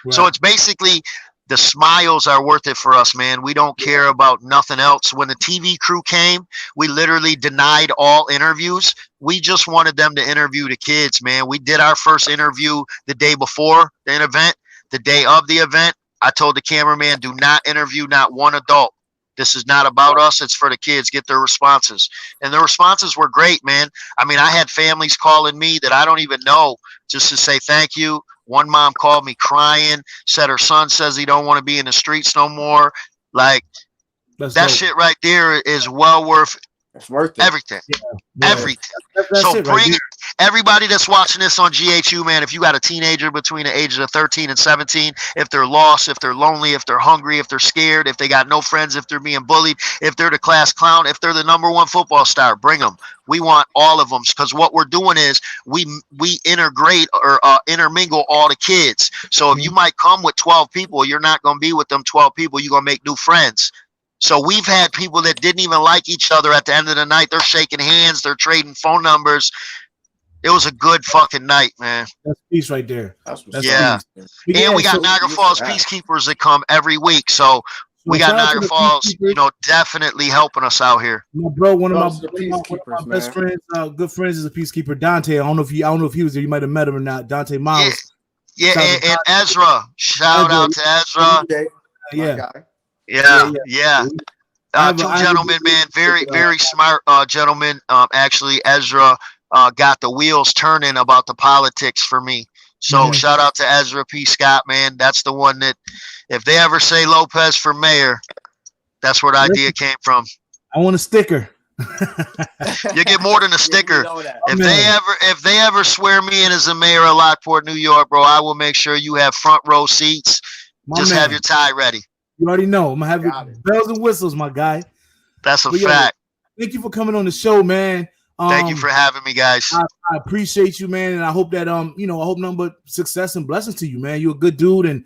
Right.
So it's basically the smiles are worth it for us, man. We don't care about nothing else. When the TV crew came, we literally denied all interviews. We just wanted them to interview the kids, man. We did our first interview the day before the event. The day of the event, I told the cameraman, do not interview not one adult. This is not about us. It's for the kids. Get their responses. And the responses were great, man. I mean, I had families calling me that I don't even know just to say thank you. One mom called me crying, said her son says he don't want to be in the streets no more. Like,
That's
that
dope.
shit right there is well worth
It's worth it.
everything.
Yeah.
Everything.
That's
So
it right
bring
there.
everybody that's watching this on GHU, man. If you got a teenager between the ages of 13 and 17, if they're lost, if they're lonely, if they're hungry, if they're scared, if they got no friends, if they're being bullied, if they're the class clown, if they're the #1 football star, bring them. We want all of them, because what we're doing is we integrate or intermingle all the kids. So if you might come with 12 people, you're not going to be with them 12 people. You're going to make new friends. So we've had people that didn't even like each other at the end of the night. They're shaking hands. They're trading phone numbers. It was a good fucking night, man.
That's peace right there.
That's what's
That's
Yeah.
peace.
And we got
so-
Niagara Falls Peacekeepers that come every week. So we got
shout out to
Niagara
the
Falls,
Peacekeepers.
Definitely helping us out here.
My bro, one of
Those are the
my
peacekeepers,
best
man.
friends, good friends, is a peacekeeper. Dante. I don't know if he was there. You might have met him or not. Dante Miles.
Yeah,
Shout out
and,
to
and Ezra. Shout
Ezra.
out to Ezra.
Yeah.
guy.
Yeah. Two gentlemen, man, very smart gentlemen. Actually, Ezra got the wheels turning about the politics for me. So shout out to Ezra P. Scott, man. That's the one that, if they ever say Lopez for mayor, that's where the idea came from.
I want a sticker.
You get more than a sticker.
You know that.
If they ever swear me in as a mayor of Lockport, New York, bro, I will make sure you have front row seats.
Just
have your tie ready.
You already know. I'm gonna
Got
have
it.
bells and whistles, my guy.
That's a
But, yo,
fact.
Thank you for coming on the show, man.
Thank you for having me, guys.
I appreciate you, man, and I hope that I hope nothing but success and blessings to you, man. You're a good dude, and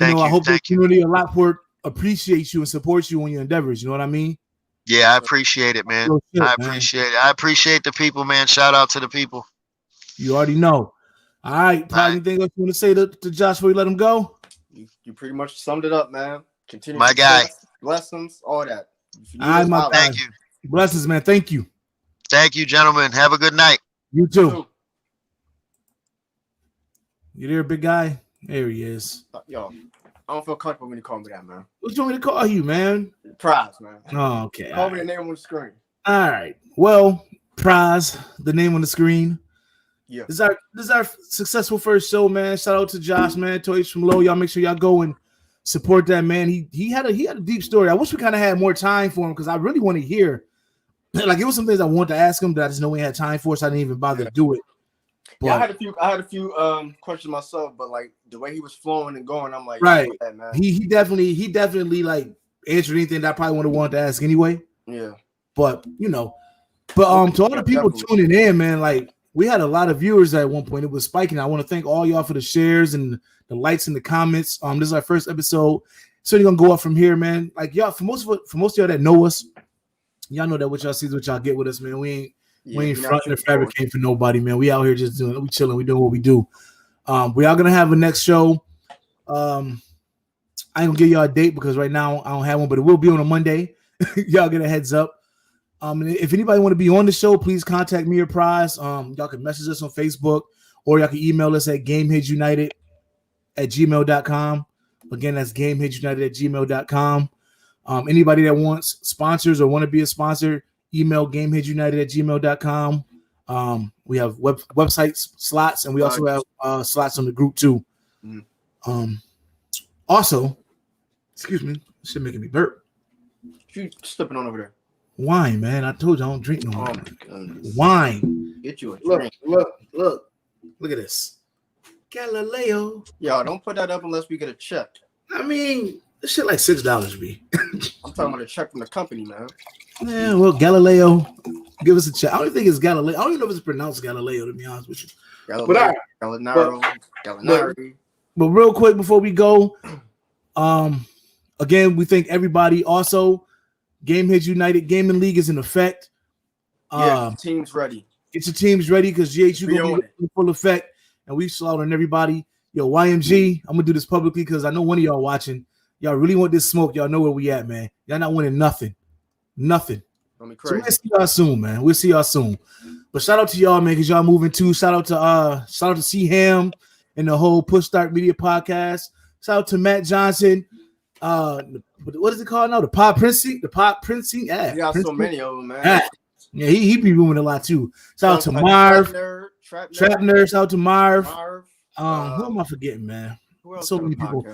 I hope the community of Lockport appreciates you and supports you in your endeavors. You know what I mean?
Yeah, I appreciate it, man.
Real shit,
I
man.
appreciate it. I appreciate the people, man. Shout out to the people.
You already know. All right, probably anything else you want to say to Josh before you let him go?
You pretty much summed it up, man. Continue.
My guy.
Blessings, all that. If you need
All right,
us,
my
holler.
Thank you.
Blessings, man. Thank you.
Thank you, gentlemen. Have a good night.
You too. You there, big guy? There he is.
Yo, I don't feel comfortable when you call me that, man.
What you want me to call you, man?
Prize, man.
Oh, okay.
Call
All
me
right.
the name on the screen.
All right. Well, prize, the name on the screen.
Yeah.
This is our successful first show, man. Shout out to Josh, man. Toys from Low. Y'all make sure y'all go and support that, man. He had a deep story. I wish we kind of had more time for him because I really want to hear. Like, it was some things I wanted to ask him that I just know we had time for, so I didn't even bother to do it. But,
Yeah, I had a few questions myself, but like the way he was flowing and going, I'm like,
right.
yeah, man.
He definitely like answered anything that I probably would have wanted to ask anyway.
Yeah.
But to all the people tuning in, man, like we had a lot of viewers at one point. It was spiking. I want to thank all y'all for the shares and the likes and the comments. This is our first episode. So you're gonna go up from here, man. Like y'all, for most of y'all that know us, y'all know that what y'all see is what y'all get with us, man. We ain't fronting or fabricating for nobody, man. We out here just we chilling, we doing what we do. We are gonna have a next show. I ain't gonna give y'all a date because right now I don't have one, but it will be on a Monday. Y'all get a heads up. And if anybody want to be on the show, please contact me or Prize. Y'all can message us on Facebook, or y'all can email us at gameheadsunited@gmail.com. Again, that's gameheadsunited@gmail.com. Anybody that wants sponsors or want to be a sponsor, email gameheadsunited@gmail.com. We have websites slots, and we also have slots on the group too. Also, excuse me, this shit making me burp.
You slipping on over there?
Wine, man. I told you I don't drink no more.
Oh my goodness.
Wine.
Get you a
Look,
drink.
look at this. Galileo.
Y'all don't put that up unless we get a check.
I mean, this shit like $6, B.
I'm talking about a check from the company, man.
Yeah, well, Galileo, give us a check. I don't think it's Galileo. I don't even know if it's pronounced Galileo, to be honest with you.
Galileo, Galinari.
But real quick before we go, again, we thank everybody. Also, Gameheads United Gaming League is in effect.
Team's ready.
Get your teams ready because GHU gonna be in full effect, and we slaughtering everybody. Yo, YMG, I'm gonna do this publicly because I know one of y'all watching. Y'all really want this smoke. Y'all know where we at, man. Y'all not winning nothing. So we'll see y'all soon, man. We'll see y'all soon. But shout out to y'all, man, because y'all moving too. Shout out to C Ham and the whole Push Start Media podcast. Shout out to Matt Johnson. What is it called now? The Pop Princing? Yeah.
You got so many of them, man.
Yeah, he be moving a lot too. Shout out to Marv. Trap Nerd. Shout out to Marv. Who am I forgetting, man? So many people.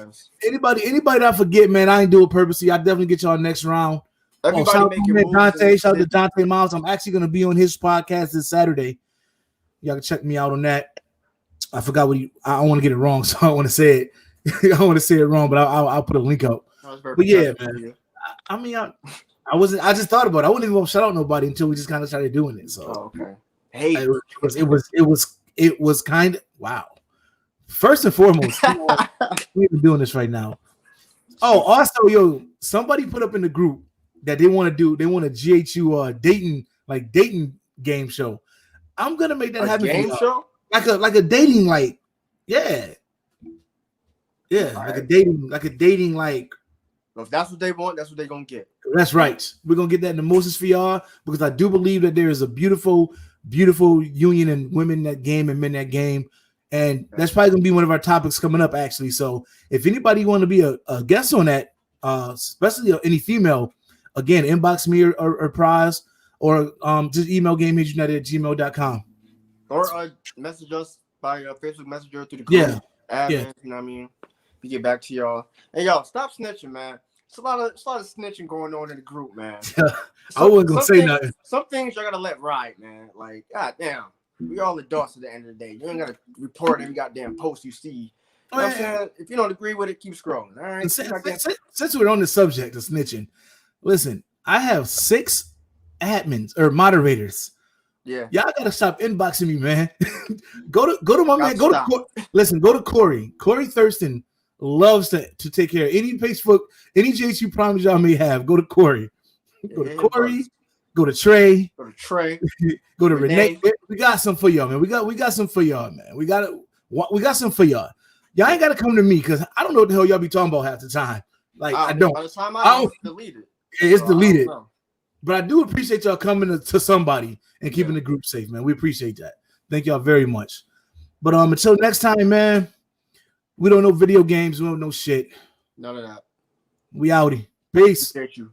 Anybody that I forget, man, I ain't do it purposely. I definitely get y'all next round. Shout out to Dante Miles. I'm actually gonna be on his podcast this Saturday. Y'all can check me out on that. I forgot I don't want to get it wrong, so I don't want to say it. I don't want to say it wrong, but I'll put a link up. But yeah, man. I mean, I just thought about it. I wouldn't even want to shout out nobody until we just kind of started doing it. So
okay. Hey,
it was kind of wow. First and foremost, we've been doing this right now. Oh, also, yo, somebody put up in the group that they want a GHU dating game show. I'm gonna make that happen.
Game show?
Like a dating, like, yeah. Yeah,
all
like
right.
a dating.
If that's what they want, that's what they're gonna get.
That's right. We're gonna get that in the Moses for y'all because I do believe that there is a beautiful, beautiful union in women that game and men that game. And that's probably gonna be one of our topics coming up, actually. So if anybody want to be a guest on that, especially any female, again, inbox me or Prize, or just email gameheadsunited@gmail.com.
Or message us by Facebook Messenger through the group. Admin, you know what I mean? We get back to y'all. And y'all, stop snitching, man. It's a lot of snitching going on in the group, man.
I wasn't gonna say nothing.
Some things y'all gotta let ride, man. Like, goddamn. We all adults at the end of the day. You ain't gotta report every goddamn post you see. You know what I'm saying? If you don't agree with it, keep scrolling. All right.
Since we're on the subject of snitching, listen, I have 6 admins or moderators.
Yeah.
Y'all gotta stop inboxing me, man. go to my man. Go to Corey. Corey Thurston loves to take care of any Facebook, any JHU problems y'all may have. Go to Corey. Go to Corey. Go to Trey. Go to Renee. We got some for y'all, man. We got some for y'all, man. We got some for y'all. Y'all ain't gotta come to me because I don't know what the hell y'all be talking about half the time. Like I don't.
By the time I delete it.
It's deleted. But I do appreciate y'all coming to somebody and keeping the group safe, man. We appreciate that. Thank y'all very much. But until next time, man. We don't know video games. We don't know shit.
None of that.
We outie. Peace.
Appreciate you.